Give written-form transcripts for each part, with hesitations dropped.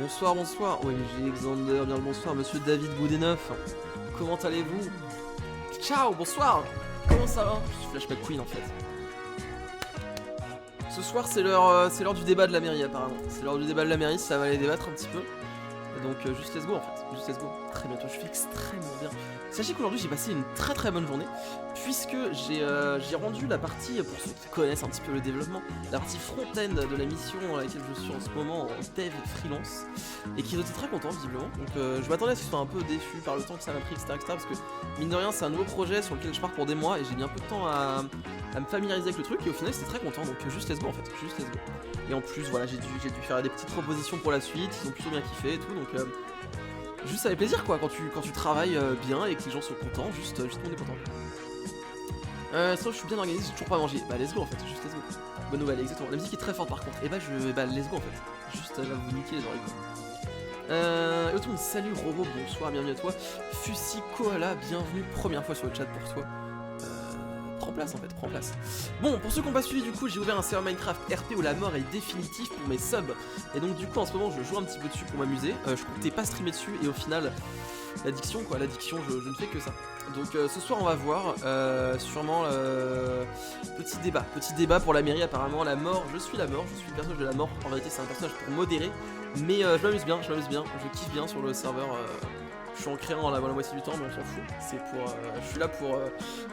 Bonsoir, bonsoir. Oui, j'ai Alexander, bien le bonsoir, monsieur David Goudeneuf. Comment allez-vous? Ciao, bonsoir. Comment ça va? Je suis Flash McQueen en fait. Ce soir, c'est l'heure du débat de la mairie apparemment. C'est l'heure du débat de la mairie, ça va aller débattre un petit peu. Et donc, juste let's go en fait. Juste let's go. Très bientôt, je fais extrêmement bien. Sachez qu'aujourd'hui, j'ai passé une très bonne journée. Puisque j'ai rendu la partie, pour ceux qui connaissent un petit peu le développement, la partie front-end de la mission dans laquelle je suis en ce moment en dev freelance. Et qui était très content visiblement. Donc je m'attendais à ce qu'il soit un peu déçu par le temps que ça m'a pris, etc. Parce que mine de rien, c'est un nouveau projet sur lequel je pars pour des mois. Et j'ai mis un peu de temps à me familiariser avec le truc. Et au final, c'était très content. Donc juste let's go en fait. Juste let's go. Et en plus, voilà, j'ai dû faire des petites propositions pour la suite. Ils ont plutôt bien kiffé et tout. Donc juste ça fait plaisir quoi quand tu travailles bien et que les gens sont contents. Juste on est content. Sinon je suis bien organisé, j'ai toujours pas mangé. Bah let's go en fait, juste let's go. Bonne nouvelle, exactement. La musique est très forte par contre. Et bah let's go en fait. Juste là vous niquer les oreilles. Et autrement, salut Robo, bonsoir, bienvenue à toi. Fusi Koala, bienvenue, première fois sur le chat pour toi. Prends place en fait, prends place. Bon, pour ceux qui n'ont pas suivi, du coup, j'ai ouvert un serveur Minecraft RP où la mort est définitive pour mes subs. Et donc, du coup, en ce moment, je joue un petit peu dessus pour m'amuser. Je comptais pas streamer dessus et au final, l'addiction, quoi, l'addiction, je ne fais que ça. Donc, ce soir, on va voir sûrement petit débat pour la mairie. Apparemment, la mort, je suis le personnage de la mort. En vérité, c'est un personnage pour modérer, mais je m'amuse bien, je kiffe bien sur le serveur. Je suis en créant la moitié du temps, mais on s'en fout. Je suis là pour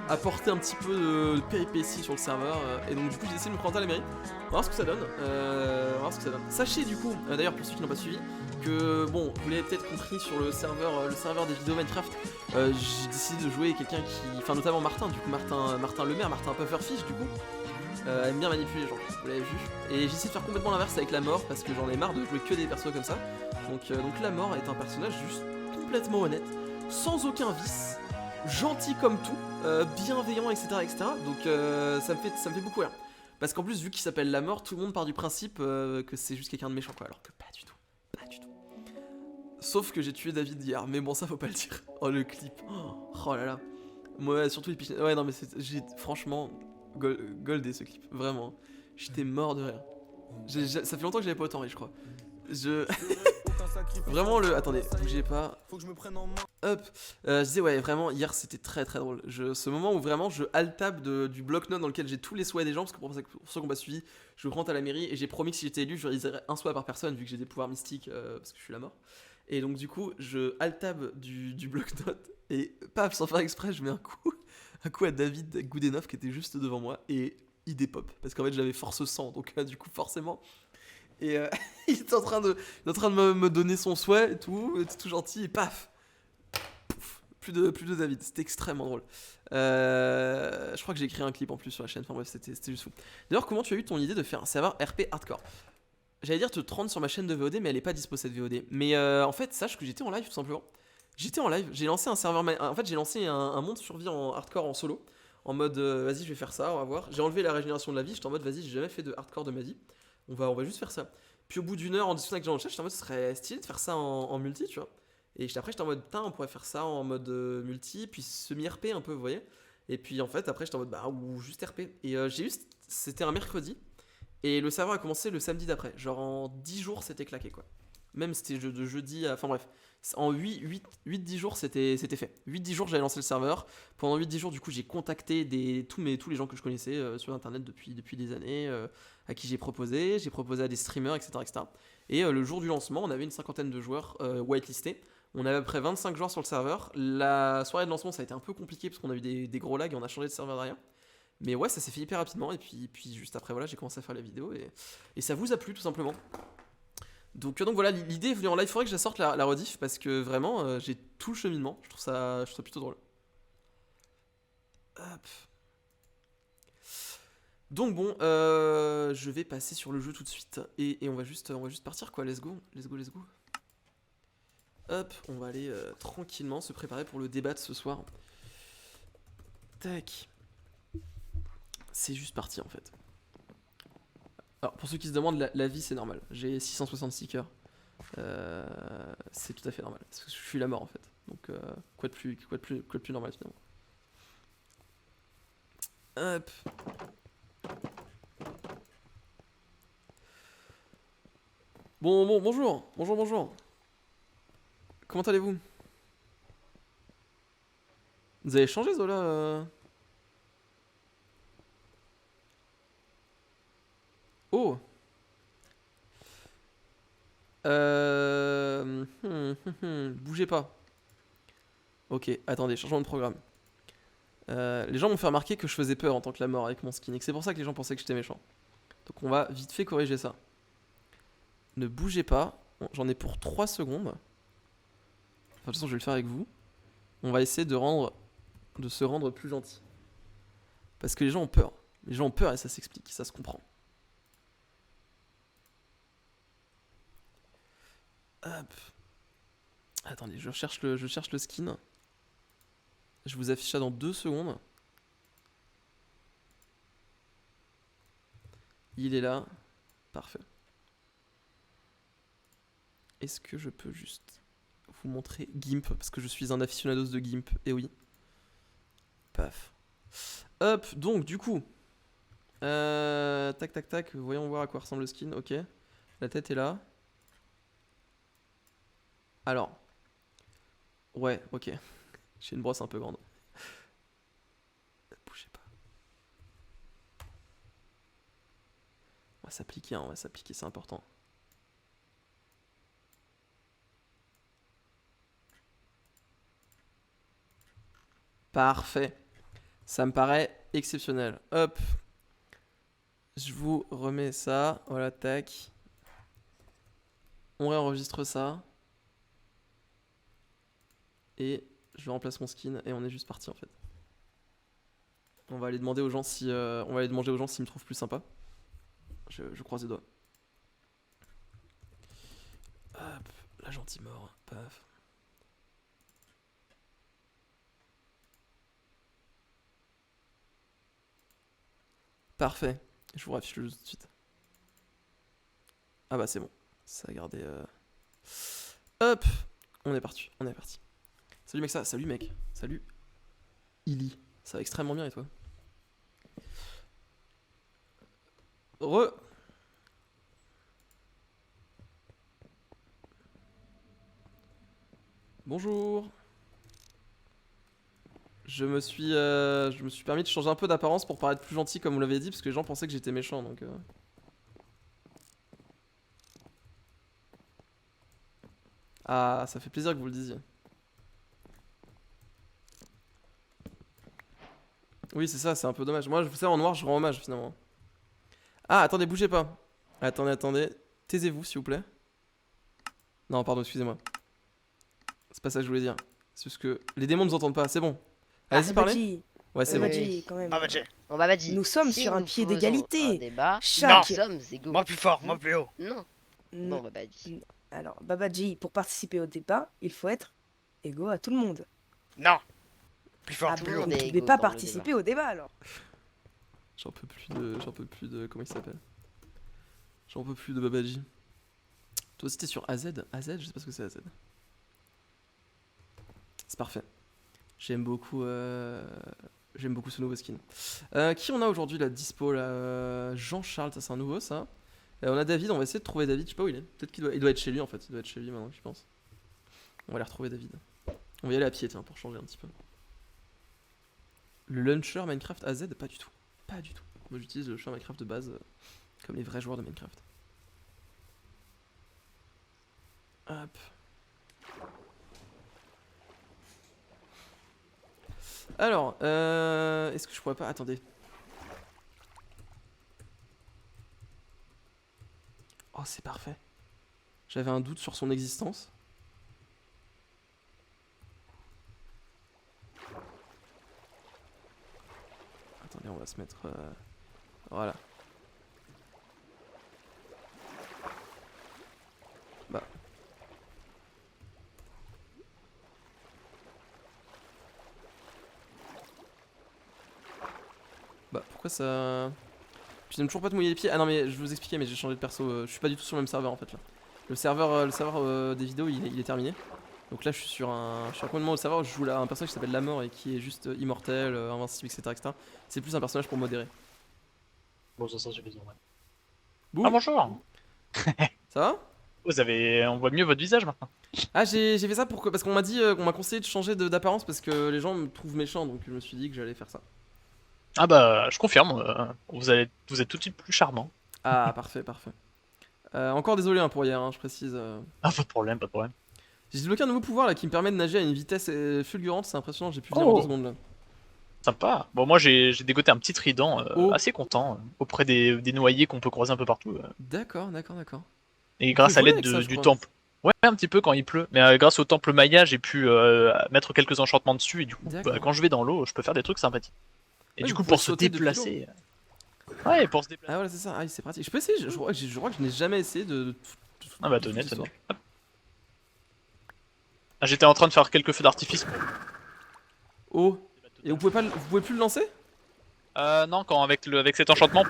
apporter un petit peu de péripéties sur le serveur. Et donc, du coup, j'ai décidé de me présenter à la mairie. On va voir ce que ça donne. Sachez, du coup, d'ailleurs, pour ceux qui n'ont pas suivi, que bon, vous l'avez peut-être compris sur le serveur des vidéos Minecraft, j'ai décidé de jouer quelqu'un qui. Enfin, notamment Martin, du coup, Martin le maire, Martin Pufferfish, du coup. Aime bien manipuler les gens, vous l'avez vu. Et j'essaie de faire complètement l'inverse avec la mort parce que j'en ai marre de jouer que des persos comme ça. Donc la mort est un personnage juste complètement honnête, sans aucun vice, gentil comme tout, bienveillant, etc. Donc ça me fait beaucoup rire. Parce qu'en plus, vu qu'il s'appelle la mort, tout le monde part du principe que c'est juste quelqu'un de méchant, quoi. Alors que pas du tout, pas du tout. Sauf que j'ai tué David hier, mais bon, ça faut pas le dire. Oh, le clip. Oh là là. Moi, surtout les pichets. Ouais, non, mais j'ai franchement goldé ce clip, vraiment. J'étais mort de rire. Ça fait longtemps que j'avais pas autant ri, je crois. Vraiment le. Attendez, bougez pas. Hop. Je disais, ouais, vraiment, hier c'était très drôle. Ce moment où vraiment je alt-tab du bloc-notes dans lequel j'ai tous les souhaits des gens, parce que pour ceux qui n'ont pas suivi, je rentre à la mairie et j'ai promis que si j'étais élu, je réaliserais un souhait par personne, vu que j'ai des pouvoirs mystiques, parce que je suis la mort. Et donc, du coup, je alt-tab du bloc-notes et paf, sans faire exprès, je mets un coup à David Goudeneuf qui était juste devant moi et il dépop. Parce qu'en fait, j'avais force 100, donc du coup, forcément. Et il était en train de me donner son souhait et tout, il était tout gentil et paf, plus de David, c'était extrêmement drôle. Je crois que j'ai écrit un clip en plus sur la chaîne, enfin bref, c'était juste fou. D'ailleurs, comment tu as eu ton idée de faire un serveur RP hardcore? J'allais dire te rendre sur ma chaîne de VOD, mais elle est pas dispo cette VOD. Mais en fait, sache que j'étais en live tout simplement. J'étais en live, j'ai lancé un serveur, en fait j'ai lancé un monde survie en hardcore en solo. En mode vas-y, je vais faire ça, on va voir. J'ai enlevé la régénération de la vie, j'étais en mode vas-y, j'ai jamais fait de hardcore de ma vie. On va juste faire ça. Puis au bout d'une heure en discutant avec les gens dans le chat, j'étais en mode ce serait stylé de faire ça en multi, tu vois. Et après j'étais en mode putain, on pourrait faire ça en mode multi, puis semi-RP un peu, vous voyez. Et puis en fait après j'étais en mode bah ou juste RP. Et c'était un mercredi. Et le serveur a commencé le samedi d'après. Genre en 10 jours c'était claqué quoi. Même c'était de jeudi à... Enfin bref. En 8-10 jours c'était fait. 8-10 jours j'avais lancé le serveur. Pendant 8-10 jours du coup j'ai contacté tous les gens que je connaissais sur internet depuis des années, à qui j'ai proposé à des streamers, etc. Et le jour du lancement on avait une cinquantaine de joueurs whitelistés. On avait à peu près 25 joueurs sur le serveur. La soirée de lancement ça a été un peu compliqué parce qu'on a eu des gros lags et on a changé de serveur derrière. Mais ouais, ça s'est fait hyper rapidement. Et puis juste après, voilà, j'ai commencé à faire la vidéo. Et ça vous a plu, tout simplement. Donc voilà, l'idée est venue en live. Il faudrait que je la sorte la rediff. Parce que vraiment, j'ai tout le cheminement. Je trouve ça plutôt drôle. Hop. Donc bon, je vais passer sur le jeu tout de suite. Et on va juste partir, quoi. Let's go. Hop, on va aller tranquillement se préparer pour le débat de ce soir. Tac. C'est juste parti en fait. Alors pour ceux qui se demandent, la vie c'est normal. J'ai 666 cœurs. C'est tout à fait normal. Parce que je suis la mort en fait. Donc quoi de plus normal finalement. Hop. Bonjour. Bonjour. Comment allez-vous? Vous avez changé, Zola Oh. Bougez pas. Ok, attendez, changement de programme. Les gens m'ont fait remarquer que je faisais peur en tant que la mort avec mon skin et que c'est pour ça que les gens pensaient que j'étais méchant. Donc on va vite fait corriger ça. Ne bougez pas, j'en ai pour 3 secondes. Enfin, de toute façon, je vais le faire avec vous. On va essayer de se rendre plus gentil. Parce que les gens ont peur. Les gens ont peur et ça s'explique, ça se comprend. Hop. Attendez, je cherche le skin. Je vous affiche ça dans 2 secondes. Il est là. Parfait. Est-ce que je peux juste vous montrer GIMP? Parce que je suis un aficionados de GIMP. Et oui. Paf. Hop, donc du coup. Tac. Voyons voir à quoi ressemble le skin. Ok. La tête est là. Alors. Ouais, ok. J'ai une brosse un peu grande. Bougez pas. On va s'appliquer, c'est important. Parfait. Ça me paraît exceptionnel. Hop. Je vous remets ça. Voilà, tac. On réenregistre ça. Et je remplace mon skin et on est juste parti en fait. On va aller demander aux gens si on va aller demander aux gens s'ils me trouvent plus sympa. Je croise les doigts. Hop, la gentille mort. Paf. Parfait. Je vous affiche le jeu tout de suite. Ah bah c'est bon. Ça a gardé. Hop, on est parti. Salut mec, salut mec. Salut. Illy. Ça va extrêmement bien et toi? Bonjour. Je me suis permis de changer un peu d'apparence pour paraître plus gentil comme vous l'avez dit parce que les gens pensaient que j'étais méchant donc. Ah, ça fait plaisir que vous le disiez. Oui, c'est ça, c'est un peu dommage. Moi, je vous sais, en noir, je rends hommage finalement. Ah, attendez, bougez pas. Attendez. Taisez-vous, s'il vous plaît. Non, pardon, excusez-moi. C'est pas ça que je voulais dire. C'est juste que les démons ne nous entendent pas, c'est bon. Allez-y, parlez. Babadji, Ouais, c'est bon. Babadji, quand même. Babadji. Bon bah vas-y. Nous sommes Si sur un nous pied faisons d'égalité. un débat, Chaque- nous sommes égaux. Moi plus fort, moi plus haut. Non. N- Bon bah vas-y. Alors, Babadji, pour participer au débat, il faut être égaux à tout le monde. Non. Plus fort, Ah plus bon, haut. vous est ne pouvez égaux pas dans le participer au débat alors. J'en peux plus de. Comment il s'appelle? J'en peux plus de Babadji. Toi aussi, t'es sur AZ? AZ? Je sais pas ce que c'est AZ. C'est parfait. J'aime beaucoup ce nouveau skin. Qui on a aujourd'hui là dispo là? Jean-Charles, ça c'est un nouveau ça. On a David, on va essayer de trouver David, je sais pas où il est. Peut-être il doit être chez lui en fait, il doit être chez lui maintenant, je pense. On va aller retrouver David. On va y aller à pied tiens pour changer un petit peu. Le launcher Minecraft AZ? Pas du tout. Pas du tout. Moi j'utilise le launcher Minecraft de base comme les vrais joueurs de Minecraft. Hop. Alors, est-ce que je pourrais pas... Attendez. Oh, c'est parfait. J'avais un doute sur son existence. Attendez, on va se mettre... Voilà. Bah. Bah, pourquoi ça... Puis j'aime toujours pas te mouiller les pieds. Ah non, mais je vais vous expliquer, mais j'ai changé de perso. Je suis pas du tout sur le même serveur en fait là. Le serveur des vidéos, il est terminé. Donc là, je suis sur un complètement autre serveur où je joue là un personnage qui s'appelle La Mort et qui est juste immortel, invincible, etc. C'est plus un personnage pour modérer. Bon, ça suffisant, ouais. Boum. Ah bonjour. Ça va? On voit mieux votre visage maintenant. Ah, j'ai fait ça parce qu'on m'a dit, qu'on m'a conseillé de changer d'apparence parce que les gens me trouvent méchant, donc je me suis dit que j'allais faire ça. Ah bah, je confirme, vous êtes tout de suite plus charmant. Ah, parfait, parfait. Encore désolé hein, pour hier, hein, je précise. Ah, pas de problème, pas de problème. J'ai débloqué un nouveau pouvoir là qui me permet de nager à une vitesse fulgurante, c'est impressionnant, j'ai pu venir en 2 secondes là. Sympa. Bon, moi j'ai dégoté un petit trident, Oh. assez content, auprès des noyés qu'on peut croiser un peu partout. D'accord, d'accord, d'accord. Et grâce à voler l'aide avec ça, je du crois. temple. Ouais, un petit peu quand il pleut. Mais grâce au temple Maya, j'ai pu mettre quelques enchantements dessus. Et du coup, D'accord. quand je vais dans l'eau, je peux faire des trucs sympathiques. Et Ouais, du vous coup, pouvez pour se sauter depuis déplacer. Ouais, pour se déplacer. Ah voilà, c'est ça, ah, oui, c'est pratique. Je peux essayer, je crois que je n'ai jamais essayé de Ah bah, de toute tenez. l'histoire. Ah, j'étais en train de faire quelques feux d'artifice. Oh, et vous pouvez plus le lancer? Non, quand avec cet enchantement.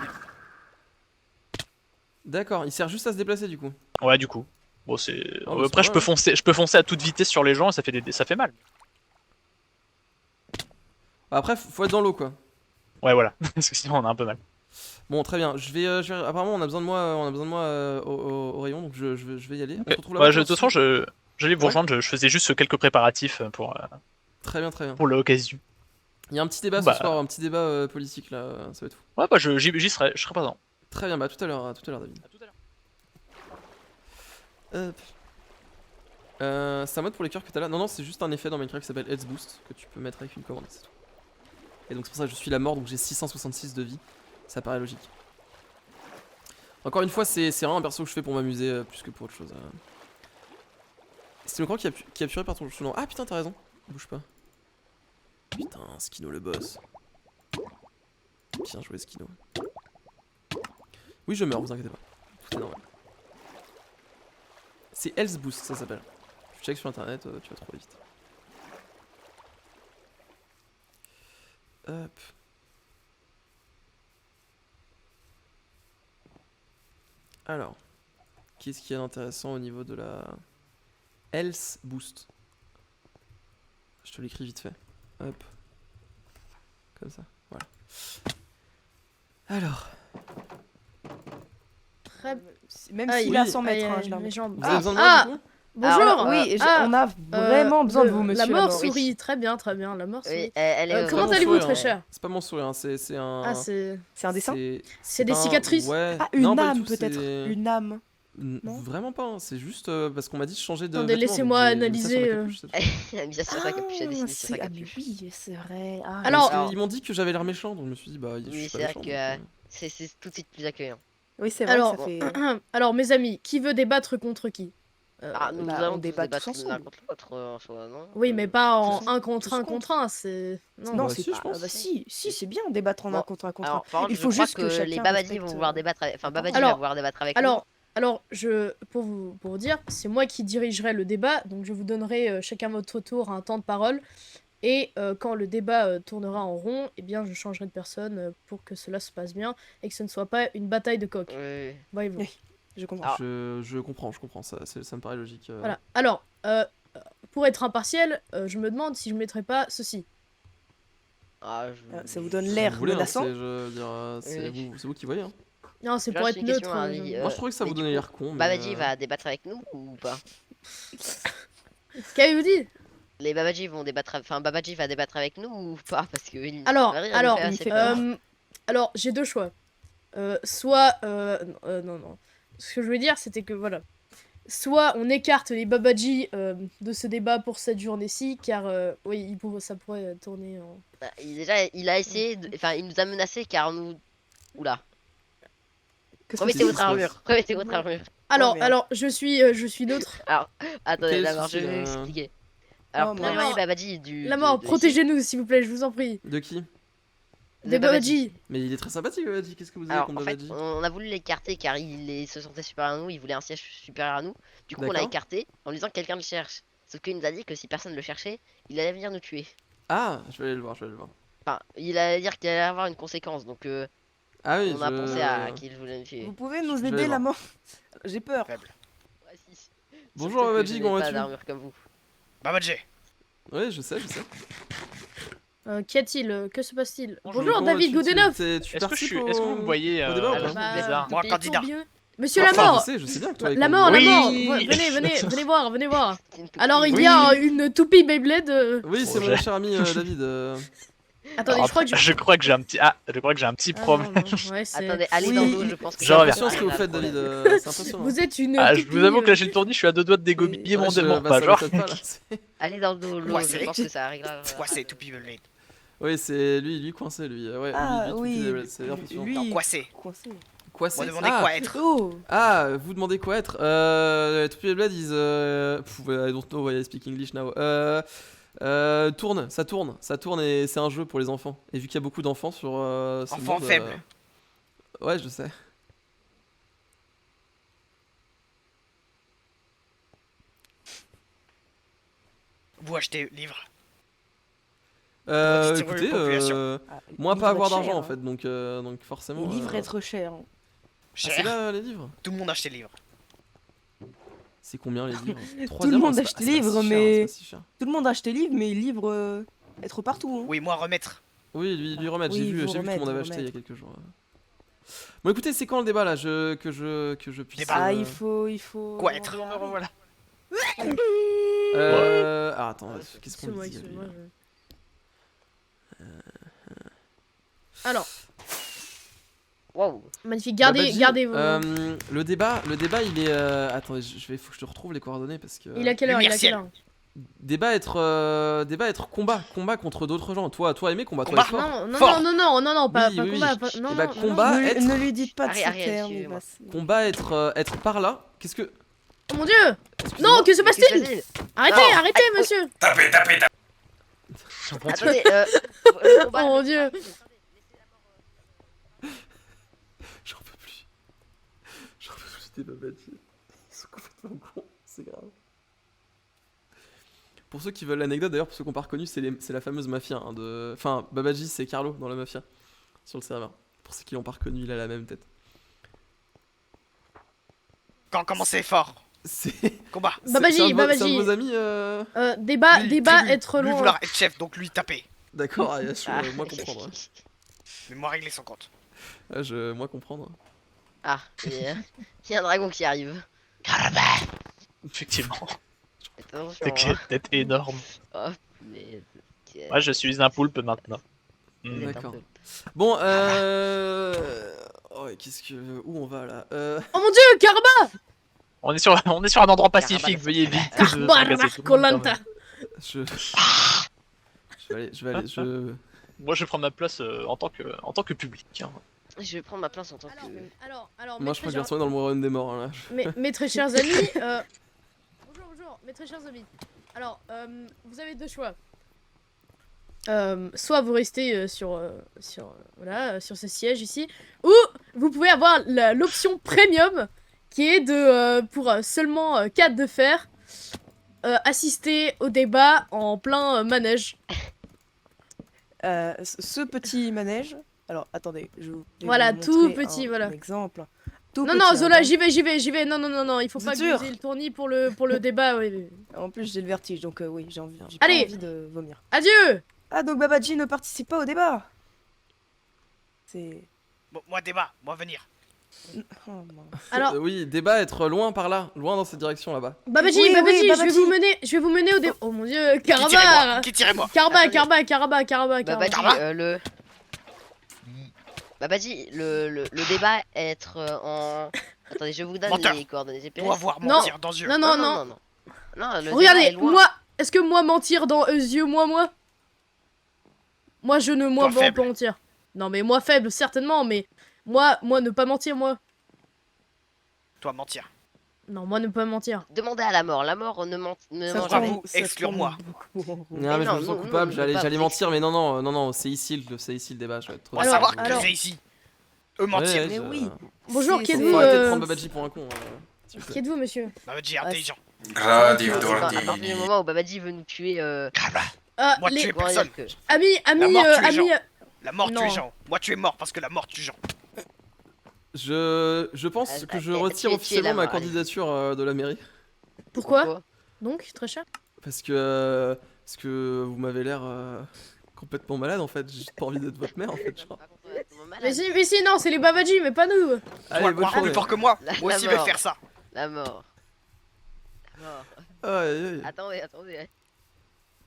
D'accord, il sert juste à se déplacer du coup. Ouais, du coup. Bon, c'est. Oh, bah, c'est Après, pas mal, hein. je peux foncer à toute vitesse sur les gens et ça fait mal. Après, faut être dans l'eau quoi. Ouais, voilà. Parce que sinon, on a un peu mal. Bon, très bien. Apparemment, on a besoin de moi, au rayon, donc je vais y aller. On se retrouve Ouais, là-bas de toute pour façon, j'allais vous Ouais. rejoindre. Je faisais juste quelques préparatifs Très bien, très bien. pour l'occasion. Il y a un petit débat Bah. ce soir, un petit débat politique là, ça va être fou. Ouais, bah, j'y serai, je serai présent. Très bien, bah à tout à l'heure, David. À tout à l'heure. Hop. C'est un mode pour les cœurs que t'as là. Non, non, c'est juste un effet dans Minecraft qui s'appelle Health Boost que tu peux mettre avec une commande, c'est tout. Et donc c'est pour ça que je suis la mort, donc j'ai 666 de vie. Ça paraît logique. Encore une fois, c'est vraiment un perso que je fais pour m'amuser plus que pour autre chose. C'est le grand qui a apuré par ton chemin. Ah putain, t'as raison. Bouge pas. Putain, Skino le boss. Bien joué, Skino. Oui, je meurs, vous inquiétez pas. Tout est normal. C'est Health Boost, ça s'appelle. Tu check sur internet, tu vas trouver vite. Hop. Alors, qu'est-ce qu'il y a d'intéressant au niveau de la Health Boost? Je te l'écris vite fait. Hop. Comme ça, voilà. Alors, Même Aïe, s'il a oui, 100 mètres, aïe, hein, je l'ai les jambes. vous avez besoin de moi Ah, du coup? bonjour. Alors, oui, on a vraiment besoin de vous, monsieur. La mort Lamort. sourit, très bien, très bien. La mort sourit. Oui, elle est. Comment mon allez-vous, sourire, très hein. cher? C'est pas mon sourire, hein, c'est un. Ah, c'est C'est un dessin C'est des un- cicatrices. Ouais. Ah, Non, une pas du âme tout, peut-être. c'est- Une âme. Non Vraiment pas, hein, c'est juste parce qu'on m'a dit de changer de. Attendez, vêtements, laissez-moi donc j'ai mis ça sur ma analyser, capuche, c'est tout. Elle a mis ça sur sa capuche, elle a dessiné sur sa Ah, mais capuche. oui, c'est vrai. Ah, Alors- Parce qu'ils m'ont dit que j'avais l'air méchant, donc je me suis dit, bah, je Oui, suis c'est pas vrai méchant. que donc, c'est tout de suite plus accueillant. oui, c'est vrai, Alors, ça fait. Alors, mes amis, qui veut débattre contre qui? Ah, nous bah, allons on tous débat débattre tous l'un ensemble. contre l'autre en soi, non? Oui, mais pas en tous- 1 contre tous 1 contre. contre 1, c'est... Non, bah, c'est si, pas. je pense. Bah, si, c'est bien débattre en Bon, un contre un contre un. Alors, par contre, Il faut je crois juste que que chacun les Babadji respecte, vont vouloir débattre avec... Enfin, Babadji Alors- va vouloir débattre avec Alors, pour vous dire, c'est moi qui dirigerai le débat, donc je vous donnerai chacun votre tour un temps de parole, et quand le débat tournera en rond, eh bien je changerai de personne pour que cela se passe bien, et que ce ne soit pas une bataille de coq. nous. Oui. Voyez-vous. Oui. Je comprends. Je comprends, ça me paraît logique. Voilà. Alors, pour être impartial, je me demande si je mettrais pas ceci. Ah, Ça vous donne Si l'air vous voulez, hein, menaçant. je veux dire, Oui. c'est vous qui voyez. Hein. Non, c'est Là, pour j'ai être une question neutre. à Ali, Moi, je trouvais que ça mais vous du donnait coup, l'air con. Mais Babadji va débattre avec nous ou pas? Qu'avez-vous dit? Les Babadji vont débattre... Enfin, Babadji va débattre avec nous ou pas? Parce que... Alors, il me fait peur. alors j'ai deux choix. Soit... non. Ce que je voulais dire, c'était que, voilà. Soit on écarte les Babadji de ce débat pour cette journée-ci, car, oui, ça pourrait tourner en... Déjà, il a essayé... Enfin, il nous a menacé car nous... Oula. Qu'est-ce que Remettez c'est votre armure. Remettez votre armure. Alors, mais- alors, je suis neutre. Attendez, Quel d'abord, souci, je vais hein. expliquer. Alors, Oh, pour mais- éloigner Babadji du... La mort, de ici, protégez-nous, s'il vous plaît, je vous en prie. De qui? de Des Babadji. Babadji. Mais il est très sympathique, Babadji. Qu'est-ce que vous avez Alors, contre en fait, Babadji? on a voulu l'écarter car se sentait supérieur à nous, il voulait un siège supérieur à nous. Du coup, on l'a D'accord. écarté en lui disant que quelqu'un le cherche. Sauf qu'il nous a dit que si personne le cherchait, il allait venir nous tuer. Ah, je vais aller le voir, Enfin, il allait dire qu'il allait avoir une conséquence, donc Ah oui, on a pensé à qu'il voulait nous tuer. Vous pouvez nous Je vais aider, voir. la mort. J'ai peur. Ouais, si. Bonjour, Surtout que Babadji, je comment n'ai pas vas-tu? d'armure comme vous. Babadji. Ouais, je sais. Qu'y a-t-il? Que se passe-t-il? Bonjour, Bonjour, Comment David vas-tu? Goodenough. Tu Est-ce que participes vous me voyez au débat ou Alors, pas? vous êtes Moi, t'es candidat. tourbillon. Monsieur Enfin, la mort. je sais bien que toi. La mort, la Oui. mort. Venez voir, venez voir. C'est une Alors il Oui. y a une toupie Beyblade. Oui, c'est mon Projet. cher ami David. Attendez, Alors, je crois que je crois que j'ai un petit. Ah, je crois que j'ai un petit Ah, problème. non, ouais, c'est- Attendez, allez Oui. dans l'eau, je pense que Je C'est reviens. impressionnant ce que vous Ah, faites, problème. David. C'est impressionnant. Vous êtes une Ah, je toupie, vous avoue que là j'ai le tournis, je suis à 2 doigts de dégommer mon Ouais, démon. bah, Pas ça genre. m'étonne pas, là. Allez dans l'eau, Ouais, je c'est- pense que ça réglera. C'est quoi ces toupies Beyblade? Oui, c'est lui coincé, lui. Ouais, Ah lui, oui, c'est impressionnant. lui. Non, quoi c'est? Coincé. Quoi On c'est demandait ah, quoi être? Oh. Ah, vous demandez quoi être Toupie Blade is. I don't know why I speak English now. Ça tourne et c'est un jeu pour les enfants. Et vu qu'il y a beaucoup d'enfants sur. Ce Enfants monde, faibles. Ouais, je sais. Vous achetez livre. Petite Écoutez, population. Ah, moi livre pas avoir cher, d'argent en hein. fait, donc forcément. Les livres être cher. hein. Ah, Cher. c'est là les livres. Tout le monde achète livres. C'est combien les livres Trois Tout le diamants, monde c'est achète pas- des c'est pas livres, si cher, mais- c'est pas si cher. Tout le monde a acheté livres, mais livres être partout. hein. Oui, moi remettre. Oui, lui remettre. Oui, J'ai vu vous que tout le monde avait remettre, acheté il y a quelques jours. Bon, écoutez, c'est quand le débat là que je puisse. Débat. Ah, il faut. Quoi être? regarder. Voilà. Ah, attends, qu'est-ce qu'on Excuse-moi, dit excuse-moi. Alors, Waouh. magnifique. Gardez vos. Le débat, il est. Attendez, faut que je te retrouve les coordonnées parce que. Il a quelle heure? Il a quelle Lumière heure? Débat être combat contre d'autres gens. Toi aimer combat, toi Combat. être fort. Non, pas Oui, pas oui, combat. oui. pas- Non, Eh bah, non, combat. non. être- Ne lui dites pas de Arrête, ce arrête, terme. excusez-moi. Combat être par là. Qu'est-ce que. Oh mon dieu! Excusez-moi. Non, que se Qu'est-ce passe-t-il? que c'est? Arrêtez, Non. arrêtez, monsieur! Attendez, Oh mon dieu! J'en peux plus. J'en peux plus des Babadji. Ils sont complètement cons. C'est grave. Pour ceux qui veulent l'anecdote, d'ailleurs, pour ceux qui n'ont pas reconnu, c'est la fameuse mafia. Hein, Enfin, Babadji, c'est Carlo dans la mafia. Sur le serveur. Pour ceux qui l'ont pas reconnu, il a la même tête. Quand commencer fort. C'est. Combat. Babaji, c'est un de Babaji. vos amis Débat, Lui, débat, tribu, être lui loin. vouloir être chef, donc lui taper. D'accord, ah, moi comprendre. hein. Mais moi régler son compte. Ah, moi comprendre. Ah, il y a un dragon qui arrive. Effectivement. Attention. C'est que tête énorme. Oh, mais... Moi je suis un poulpe maintenant. Hmm. D'accord. Bon, oh, où on va là Oh mon dieu, Carba! On est sur un endroit pacifique, Caravane. veuillez éviter de Carba, fracasser tout le monde, quand Colanta! même. Je vais aller. Moi je prends ma place en tant que public. hein. Je vais prendre ma place en tant que... Alors, Moi, je crois que je vais retourner dans le royaume des morts. Là. mes très chers amis, bonjour, mes très chers amis. Alors, vous avez deux choix. Soit vous restez sur ce siège ici, ou vous pouvez avoir l'option premium qui est de pour seulement 4 de fer assister au débat en plein manège. Ce petit manège. Alors, attendez, je vais Voilà, vous tout montrer petit, un voilà. exemple. Tout Non, petit, non, hein, Zola, donc. j'y vais. Non, il faut Vous pas êtes que vous sûr ayez le tournis pour le débat. Oui. En plus, j'ai le vertige, donc oui, j'ai Allez. pas envie de vomir. Adieu! Ah, donc Babaji ne participe pas au débat. C'est. Bon, moi débat, moi venir. Oh, mince. Alors, Oui, débat être loin par là, loin dans cette direction là-bas. Babaji, Oui, Babaji, oui, je vais vous mener au débat. Oh mon dieu, Carabar! Qui tirez-moi? Carba. Babadji, Babadji, le débat être en... Attendez, je vous donne Menteur. les coordonnées GPS. Pour avoir Non. mentir dans les yeux. Non. Non, le débat Regardez, est loin. moi, est-ce que moi mentir dans eux yeux, moi? Moi, je ne Toi, pas faible. mentir. Non, mais moi faible, certainement, mais moi ne pas mentir, moi. Toi mentir. Non, moi ne pas mentir. Demandez à la mort ne mange Ça jamais. vous, exclure-moi. Non, mais je non, me sens non, coupable, non, j'allais pas mentir, mais non, c'est ici le débat. Je vais être trop On va Alors, savoir que alors- c'est ici. Eux mentir. Mais oui. Bonjour, qui C'est- êtes-vous Faut arrêter de prendre Babadji pour un con. s'il vous plaît. Qui êtes-vous, monsieur? Babadji intelligent. À partir du moment où Babadji veut nous tuer... Moi Les... tuer comment personne. dire que- Ami, La mort tue les ami... gens. La mort Non. tue les gens. Moi tu es mort parce que la mort tue les gens. Je pense que je retire qui est officiellement là, ma Marie candidature de la mairie. Pourquoi? Donc, très cher? Parce que vous m'avez l'air complètement malade en fait. J'ai juste pas envie d'être votre mère en fait. Genre. Mais si, non, c'est les Babadji, mais pas nous. Tu Allez, vas bonne croire plus journée. fort que moi. La Moi aussi, je vais mort. faire ça. La mort. La mort. Aïe, aïe. Attendez.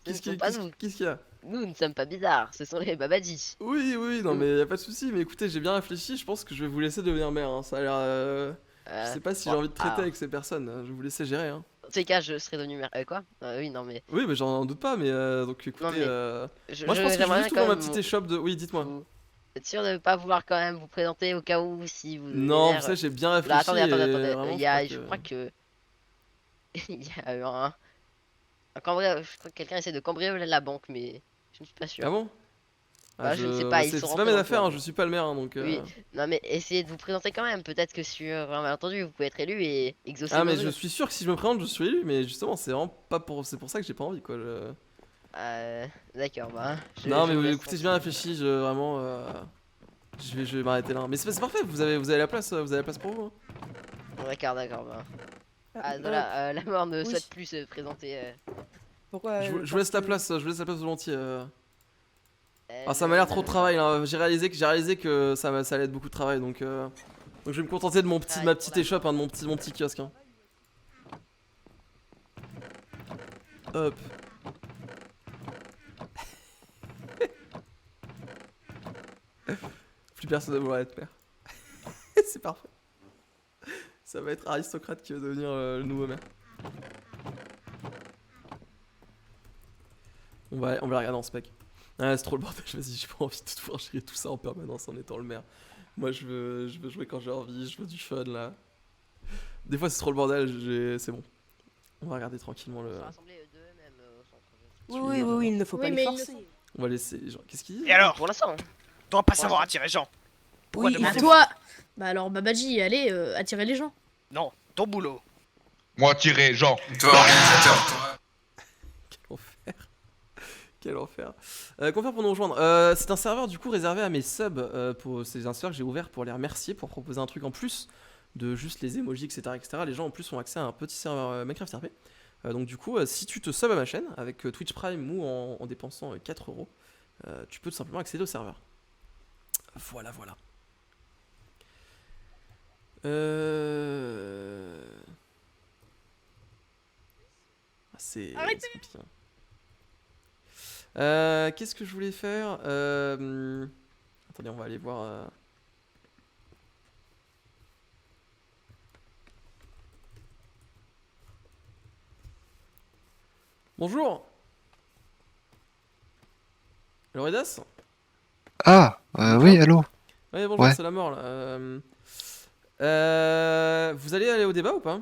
Ce ne Qu'est-ce sont pas nous. qu'il y a? Nous ne sommes pas bizarres, ce sont les Babadji. Oui, non, mais y a pas de souci. Mais écoutez, j'ai bien réfléchi. Je pense que je vais vous laisser devenir maire. Hein. Ça a l'air. Je sais pas si j'ai envie de traiter avec ces personnes. Je vais vous laisser gérer. Hein. Dans tous les cas, je serais devenu maire. Quoi Oui, non, mais. Oui, mais j'en doute pas. Mais donc écoutez. Non, mais Moi, je pense que je vais j'aimerais juste quand ouvrir ma même petite vous- échoppe de. Oui, dites-moi. vous êtes sûr de ne pas vouloir quand même vous présenter au cas où si vous. devenez Non, maire, vous savez, j'ai bien Là, réfléchi. attendez. et vraiment, Je crois que. Il y a eu un je crois que quelqu'un essaie de cambrioler la banque, mais je ne suis pas sûr. Ah bon? Bah, je ne sais pas, ils C'est sont pas rentrés mes dans le affaires. plan. Hein, je suis pas le maire. Hein, donc. Oui, non, mais essayez de vous présenter quand même. Peut-être que sur un malentendu, vous pouvez être élu et exaucer Ah, vos mais vœux. je suis sûr que si je me présente, je suis élu. Mais justement, c'est vraiment pas pour. C'est pour ça que j'ai pas envie, quoi. D'accord, bah. Non, je mais vous laisse écoutez, j'ai bien réfléchi. Vraiment. Je vais m'arrêter là. Mais c'est parfait. Vous avez la place. Vous avez la place pour vous. Hein. D'accord, bah. Ah, Voilà, la mort ne oui. souhaite plus se présenter. Pourquoi Je vous laisse la place. Je vous laisse la place volontiers. Ah, ça je- m'a l'air trop de travail. Là. J'ai réalisé que ça allait être beaucoup de travail. Donc je vais me contenter de ma petite échoppe, hein, de mon petit kiosque. Hein. Hop. Plus personne ne vouloir être maire. C'est parfait. Ça va être aristocrate qui va devenir le nouveau maire. On va le regarder en spec. Ah, c'est trop le bordel, vas-y, j'ai pas envie de devoir gérer tout ça en permanence en étant le maire. Moi je veux jouer quand j'ai envie, je veux du fun là. Des fois c'est trop le bordel, c'est bon. On va regarder tranquillement le. Ils sont rassemblés d'eux-mêmes au centre. Oui, il ne faut Oui, pas les mais ils forcer. On va laisser les gens. Qu'est-ce qu'il dit? Et alors, Pour l'instant. tu dois pas savoir attirer Jean. Pourquoi Oui, demander- Toi Bah alors, Babadji, allez, attirer les gens. Non, ton boulot. Moi, tiré, Jean. Toi, organisateur. Quel enfer. Quel enfer. Qu'on faire pour nous rejoindre? C'est un serveur du coup réservé à mes subs. C'est un serveur que j'ai ouvert pour les remercier, pour proposer un truc en plus de juste les emojis, etc. Les gens en plus ont accès à un petit serveur Minecraft RP. Donc du coup, si tu te subs à ma chaîne avec Twitch Prime ou en dépensant 4 euros, tu peux tout simplement accéder au serveur. Voilà. C'est Arrêtez. compliqué. Qu'est-ce que je voulais faire? Attendez, on va aller voir. Bonjour. Loridas? Ah, oui, allô. Ouais, bonjour, Ouais. c'est la mort là. Vous allez aller au débat ou pas?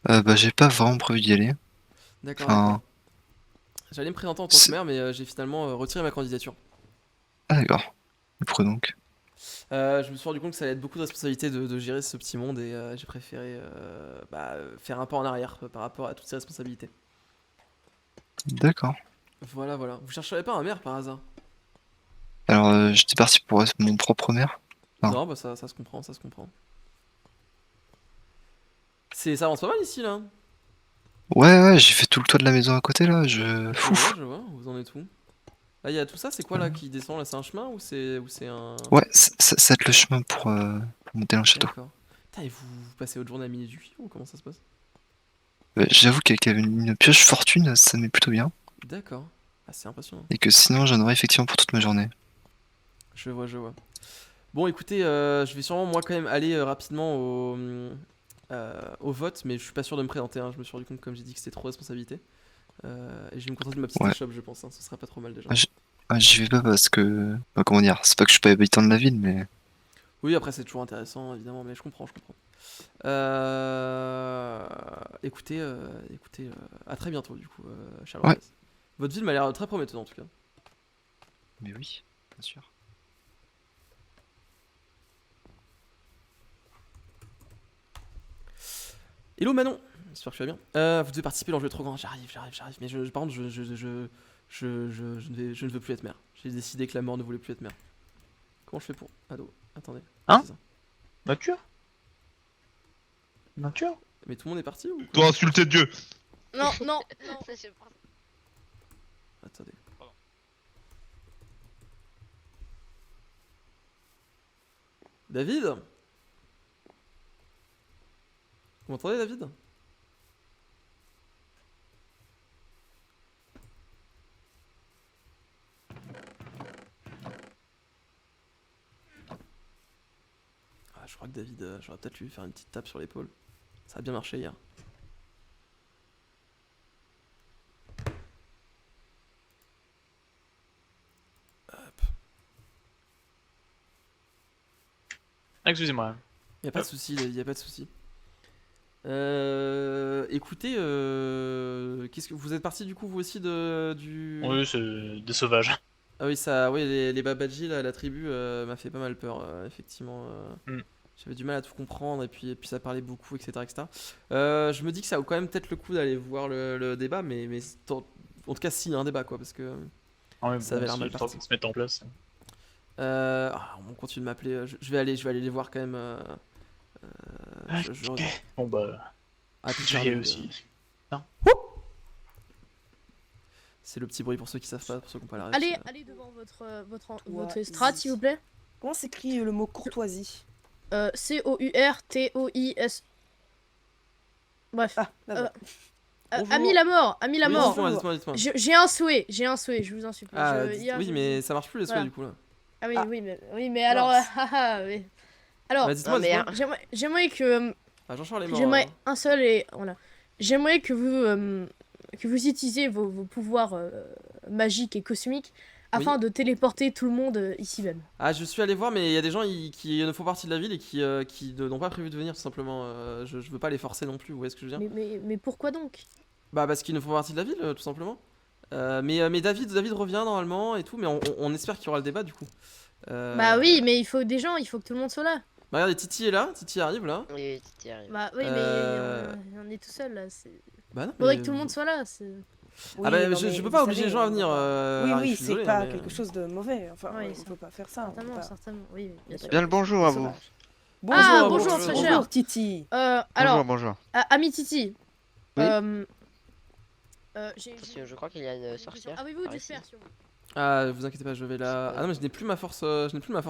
Bah, j'ai pas vraiment prévu d'y aller. D'accord. Enfin, J'allais me présenter en tant que c'est- maire, mais j'ai finalement retiré ma candidature. ah, d'accord. Pourquoi donc? Je me suis rendu compte que ça allait être beaucoup de responsabilité de gérer ce petit monde et j'ai préféré faire un pas en arrière par rapport à toutes ces responsabilités. D'accord. Voilà. Vous chercherez pas un maire par hasard? Alors, j'étais parti pour être mon propre maire. Ah. Non, bah ça se comprend. Ça avance pas mal ici là. Ouais, j'ai fait tout le toit de la maison à côté là. Fouf. Je vois, vous en êtes où? Là, il y a tout ça, c'est quoi là qui descend là? C'est un chemin ou c'est un. Ouais, ça va être le chemin pour monter dans le château. D'accord. Putain, et vous passez votre journée à miner du cuivre ou comment ça se passe? J'avoue qu'avec une pioche fortune, ça met plutôt bien. D'accord. Ah, c'est impressionnant. Et que sinon, j'en aurais effectivement pour toute ma journée. Je vois. Bon, écoutez, je vais sûrement moi quand même aller rapidement au vote, mais je suis pas sûr de me présenter. Hein. Je me suis rendu compte, comme j'ai dit, que c'était trop de responsabilité. Et je vais me contenter de ma petite Ouais. échoppe, je pense. Hein. Ce sera pas trop mal déjà. J'y vais pas parce que. Bah, comment dire? C'est pas que je suis pas habitant de la ville, mais. Oui, après, c'est toujours intéressant, évidemment, mais je comprends. Écoutez, à très bientôt, du coup, Charles. Ouais. Votre ville m'a l'air très prometteuse, en tout cas. Mais oui, bien sûr. Hello Manon, j'espère que tu vas bien. Vous devez participer dans le jeu trop grand. J'arrive. Mais par contre, je ne veux plus être maire. J'ai décidé que la mort ne voulait plus être maire. Comment je fais pour. Ado, attendez. Hein C'est ça. Nature. Mais tout le monde est parti ou quoi? Toi, insulter Dieu. Non. Je pense- Attendez. David? Vous m'entendez, David? Ah, je crois que David, j'aurais peut-être lui faire une petite tape sur l'épaule. Ça a bien marché hier. Hop. Excusez-moi. Y a pas de souci, David, y a pas de souci. Écoutez, qu'est-ce que vous êtes parti du coup vous aussi du. Oui, c'est des sauvages. Ah oui, ça, oui, les Babadji, là, la tribu, m'a fait pas mal peur, effectivement. J'avais du mal à tout comprendre, et puis ça parlait beaucoup, etc. etc. Je me dis que ça vaut quand même peut-être le coup d'aller voir le débat, mais en tout cas, s'il y a un débat, quoi, parce que ça avait l'air mal parti. Se mettre en place. On continue de m'appeler, je vais aller les voir quand même. Ok. Bon bah, Ah, je vais y aller aussi. C'est le petit bruit pour ceux qui savent pas, pour ceux qui n'ont pas la ref. Allez devant votre strat, s'il vous plaît. Comment s'écrit le mot courtoisie? C-O-U-R-T-O-I-S. Bref. Ah, là-bas. Ami la mort, Oui, mort. dites-moi. J'ai un souhait, je vous en supplie. Ah, Hier, oui, mais ça marche plus les souhaits Voilà. du coup là. Ah oui, Ah. oui, mais alors... oui. Alors, Bah, dites-moi, Non, mais, dites-moi. j'aimerais que... Ah, Jean-Charles est mort. J'aimerais alors. un seul et... Voilà. J'aimerais que vous utilisiez vos pouvoirs magiques et cosmiques afin de téléporter tout le monde ici même. Ah, je suis allé voir, mais il y a des gens qui ne font partie de la ville et qui n'ont pas prévu de venir tout simplement. Je veux pas les forcer non plus, vous voyez ce que je veux dire? Mais pourquoi donc? Bah, parce qu'ils ne font pas partie de la ville, tout simplement. Mais David revient normalement et tout, mais on espère qu'il y aura le débat du coup. Bah oui, mais il faut des gens, il faut que tout le monde soit là. Bah, regardez, Titi est là, Titi arrive là. Oui, Titi arrive. Bah oui, Euh. mais on est tout seul là. Bah, non, Faudrait mais- que tout le monde soit là. Ah, bah, je peux pas obliger les gens à venir. Oui, Harry, je oui, suis c'est désolé, pas mais- quelque chose de mauvais. Enfin, Oui, il faut pas faire ça. on peut Certainement, pas- certainement. Oui, bien sûr. Bien le bonjour à vous. sauvage. Ah, bonjour, bonjour, bonjour, très cher. Bonjour, Titi. Alors, Bonjour. ami Titi. Oui. Parce que je crois qu'il y a une sorcière. Avez-vous par du ici. fer sur vous? Ah, vous inquiétez pas, je vais là. Ah non, mais je n'ai plus ma force,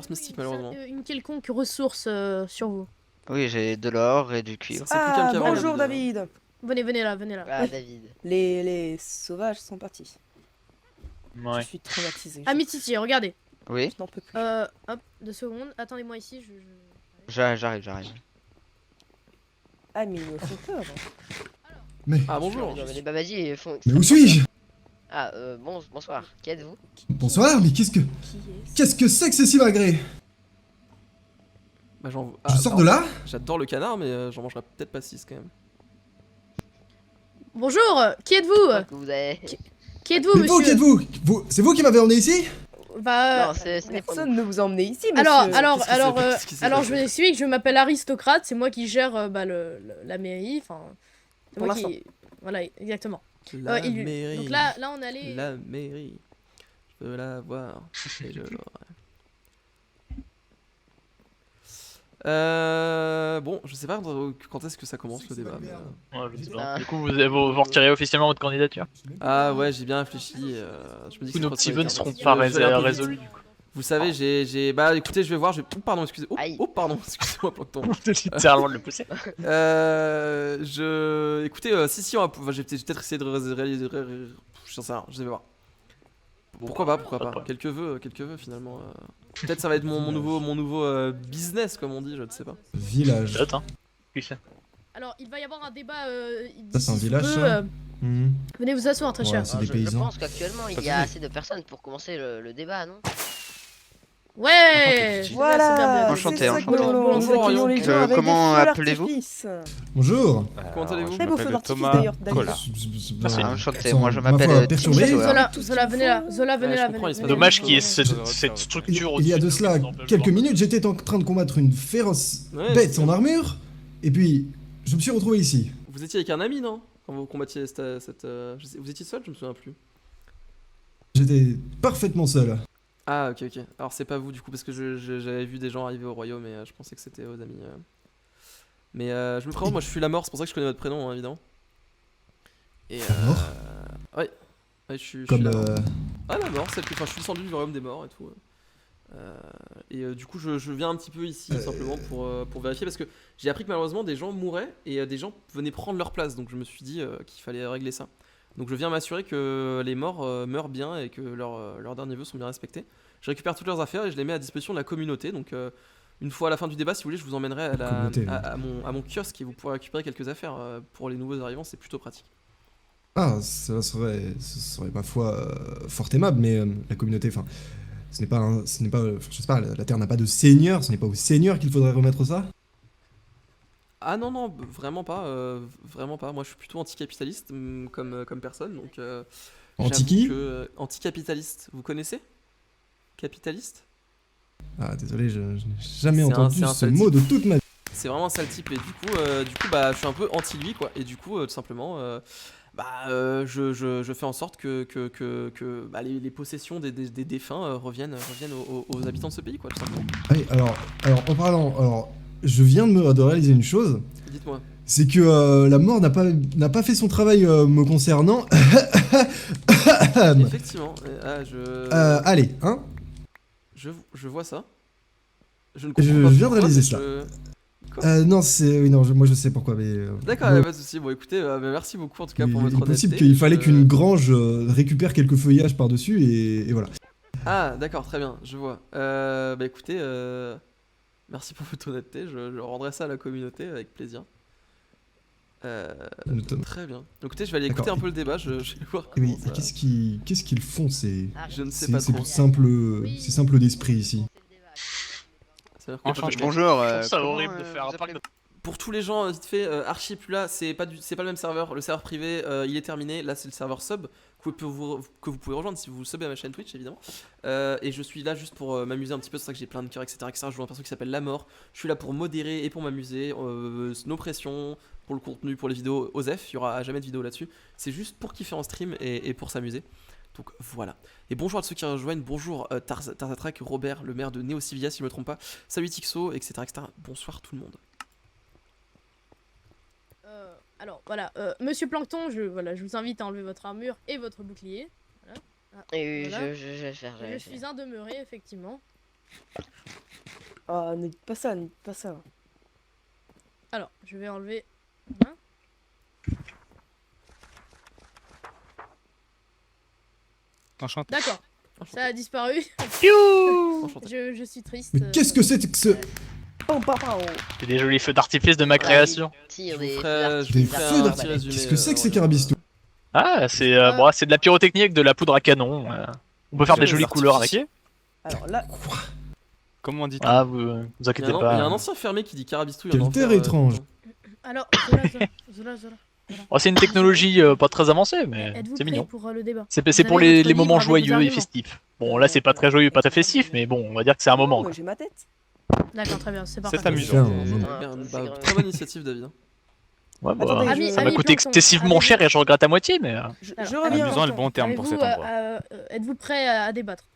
mystique malheureusement. Une quelconque ressource sur vous. Oui, j'ai de l'or et du cuivre. C'est plus calme Ah, qu'avant, bonjour David. David. Venez là, venez là. Ah, David. Les sauvages sont partis. Ouais. Je suis traumatisée. Ami Titi, regardez. Oui, Je n'en peux plus. Hop, 2 secondes. Attendez-moi ici. j'arrive. Ah, mais ils me font peur. Mais, Ah, bonjour. Non, mais les Babadji font. mais où suis-je? Ah, bonsoir. Qui êtes-vous? Bonsoir, mais qu'est-ce que c'est que ces cibagrés? Bah, Je sors de là? J'adore le canard, mais j'en mangerai peut-être pas 6 quand même. Bonjour, qui Je êtes-vous? crois que vous avez. Qui êtes-vous, Mais vous, qui monsieur? êtes-vous? C'est vous qui m'avez emmené ici? Bah, Non, ce n'est pas nous. Personne ne vous a emmené ici, monsieur. alors, Qu'est-ce qui s'est alors, passé je vous explique, je m'appelle aristocrate, c'est moi qui gère la mairie, enfin, c'est Pour moi l'instant. qui, voilà, exactement. La Il- mairie. Donc là, on est allé. La mairie. Je veux la voir. Et je l'aurai. Bon, je sais pas quand est-ce que ça commence le débat. Mais... Ouais, je sais pas. Ah. Du coup, vous retirez officiellement votre candidature? Ah ouais, j'ai bien réfléchi. Je me dis Du que coup, c'est nos pas petits trop vœux ne avec un- seront Je- pas je vais aller un peu vite. résolus du coup. Vous savez, j'ai. Bah écoutez, je vais voir. Oh, pardon, excusez. Aïe. Oh, pardon, excusez-moi, Plancton. Littéralement de le pousser. Écoutez, si, j'ai peut-être essayé de réaliser. J'en sais rien, je vais voir. Pourquoi pas. Quelques vœux finalement. Peut-être ça va être mon nouveau business, comme on dit, je ne sais pas. Village. Peut-être, hein. Qui sait. Alors, il va y avoir un débat. Ça, c'est un d'ici village, peu, ça Mhm. venez vous asseoir, très Ouais, cher. c'est des Je paysans. pense qu'actuellement il y a assez de personnes pour commencer le débat, non? Ouais. Voilà, Enchanté, c'est ça enchanté. que l'on Bonjour, accueillons les donc, gens avec comment des feux appelez-vous d'artifice. Bonjour. Comment allez-vous? Très beau feu d'artifice d'ailleurs. Merci. Enchanté, Sans- moi je ma m'appelle foi, Titi perturbé. Sauer. Zola, venez là. Zola, venez je là. comprends, il se passe Dommage qu'il y ait Ouais. cette structure Il y a de au-dessus cela nous qui nous empêche quelques de voir. minutes, j'étais en train de combattre une féroce Ouais, bête c'est en ça. armure, et puis je me suis retrouvé ici. Vous étiez avec un ami, non? Quand vous combattiez vous étiez seul? Je me souviens plus. J'étais parfaitement seul. Ah, ok. Alors c'est pas vous du coup, parce que j'avais vu des gens arriver au royaume et je pensais que c'était vos amis. Mais je me présente, moi je suis la mort, c'est pour ça que je connais votre prénom, hein, évidemment. Et La mort ouais, je suis Comme la mort. Ah, la mort, celle que. Enfin, je suis descendu du royaume des morts et tout. Du coup, je viens un petit peu ici simplement pour vérifier parce que j'ai appris que malheureusement des gens mouraient et des gens venaient prendre leur place. Donc je me suis dit qu'il fallait régler ça. Donc je viens m'assurer que les morts meurent bien et que leurs derniers vœux sont bien respectés. Je récupère toutes leurs affaires et je les mets à disposition de la communauté. Donc une fois à la fin du débat, si vous voulez, je vous emmènerai à mon kiosque et vous pourrez récupérer quelques affaires pour les nouveaux arrivants. C'est plutôt pratique. Ah, ce serait ma foi fort aimable, mais la communauté, enfin, ce n'est pas, je sais pas, la Terre n'a pas de seigneur, ce n'est pas au seigneur qu'il faudrait remettre ça. Ah non, vraiment pas, vraiment pas. Moi, je suis plutôt anticapitaliste comme personne, donc. Anti-qui? Anticapitaliste. Vous connaissez? Capitaliste? Ah, désolé, je n'ai jamais C'est entendu un ce sale mot type. de toute ma vie. C'est vraiment un sale type et du coup, bah, je suis un peu anti lui quoi. Et du coup, tout simplement, je fais en sorte que bah, les possessions des défunts reviennent aux habitants de ce pays quoi, tout simplement. Allez, alors, en parlant, je viens de réaliser une chose. Dites-moi. C'est que la mort n'a pas fait son travail me concernant. Effectivement. Allez, hein. Je vois ça. Je ne Je comprends pas viens de pourquoi, réaliser mais ça. Non, Oui, non, moi je sais pourquoi, mais. D'accord, moi, pas de soucis. Bon, écoutez, merci beaucoup en tout cas il pour votre est possible honnêteté. qu'il fallait qu'une grange récupère quelques feuillages par-dessus et voilà. Ah, d'accord, très bien, je vois. Bah écoutez, merci pour votre honnêteté, je rendrai ça à la communauté avec plaisir. Très bien. Donc écoutez, je vais aller écouter D'accord. un peu le débat, je vais voir Et oui, comment ça... qu'est-ce qu'ils font ces. Je ne sais pas trop. C'est simple d'esprit ici. C'est-à-dire que- Bonjour. Je trouve ça horrible de faire un parc de... Pour tous les gens, vite fait, Archie est plus là, c'est pas le même serveur. Le serveur privé, il est terminé. Là, c'est le serveur sub que vous pouvez rejoindre si vous subbez à ma chaîne Twitch, évidemment. Et je suis là juste pour m'amuser un petit peu. C'est pour ça que j'ai plein de cœurs, etc., etc. Je joue un perso qui s'appelle La Mort. Je suis là pour modérer et pour m'amuser. No pression pour le contenu, pour les vidéos. Osef, il y aura jamais de vidéo là-dessus. C'est juste pour kiffer en stream et pour s'amuser. Donc voilà. Et bonjour à ceux qui rejoignent. Bonjour Tarzatrak, Robert, le maire de Néo-Sivia, si je me trompe pas. Salut Tixo, etc., etc. Bonsoir tout le monde. Alors voilà, Monsieur Plankton, je vous invite à enlever votre armure et votre bouclier. Voilà. Ah, Et voilà. je vais le faire. Je suis un demeuré, effectivement. Oh, ne dites pas ça, ne dites pas ça. Alors, je vais enlever. Hein. Enchanté. D'accord, ça a disparu. Enchanté. Je suis triste. Mais qu'est-ce que c'est que ce. Oh, papa, oh. C'est des jolis feux d'artifice de ma création. Tire Je des vous feux ferai d'artifice un feux petit d'artifice. résumé. Qu'est-ce que c'est que ces carabistous? Ah, c'est c'est de la pyrotechnie avec de la poudre à canon. On peut faire des Des jolies couleurs avec. artifices. Alors là, Comment on dit Ah, vous Il y, inquiétez a pas. un ancien fermier qui dit carabistou. Quelle terre étrange. Alors, Zola. Oh, c'est une technologie pas très avancée, mais Êtes-vous c'est prêts mignon. pour le débat? C'est Vous pour avez les votre moments livre avec vos joyeux et arguments. festifs. Bon, là, c'est pas très joyeux, pas très festif, mais bon, on va dire que c'est un moment. non, quoi. mais j'ai ma tête. D'accord, très bien, c'est parfait. C'est amusant. Très bonne initiative, David. Ouais, bah, Attendez, ça Ami m'a coûté Plankton, excessivement cher et je regrette à moitié, mais. Je Alors, reviens. Amusant est le bon terme pour Avez-vous, cet endroit. êtes-vous prêt à débattre?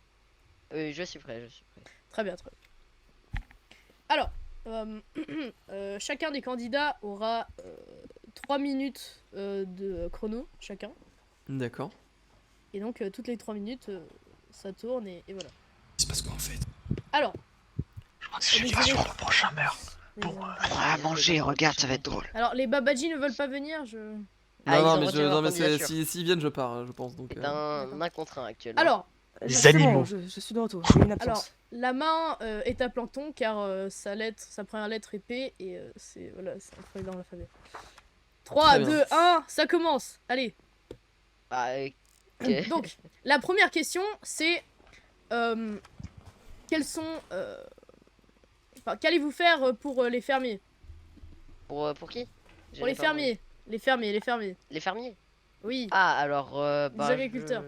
Oui, je suis prêt. Très bien, très bien. Alors, chacun des candidats aura 3 minutes de chrono, chacun. D'accord. Et donc, toutes les 3 minutes, ça tourne et voilà. C'est parce qu'en fait. Alors, Je crois que c'est génération le prochain meurt. À manger, regarde, ça va être drôle. alors les Babadji ne veulent pas venir, je... Ah, ils non, ont mais, retiré leur candidature. s'ils viennent, je pars, je pense. Donc, C'est un incontrait actuellement. Alors, Les C'est bon, animaux. je suis de retour, j'ai une alors, absence. la main est à Plankton car sa première lettre est P et c'est un dans l'alphabet. 3, Très bien. 2, 1, ça commence. Allez. Bah, ok. Donc, la première question, c'est quels sont, enfin, qu'allez-vous faire pour les fermiers? Pour qui? Pour les fermiers, les fermiers. Les fermiers? Oui. Ah, alors, Les agriculteurs.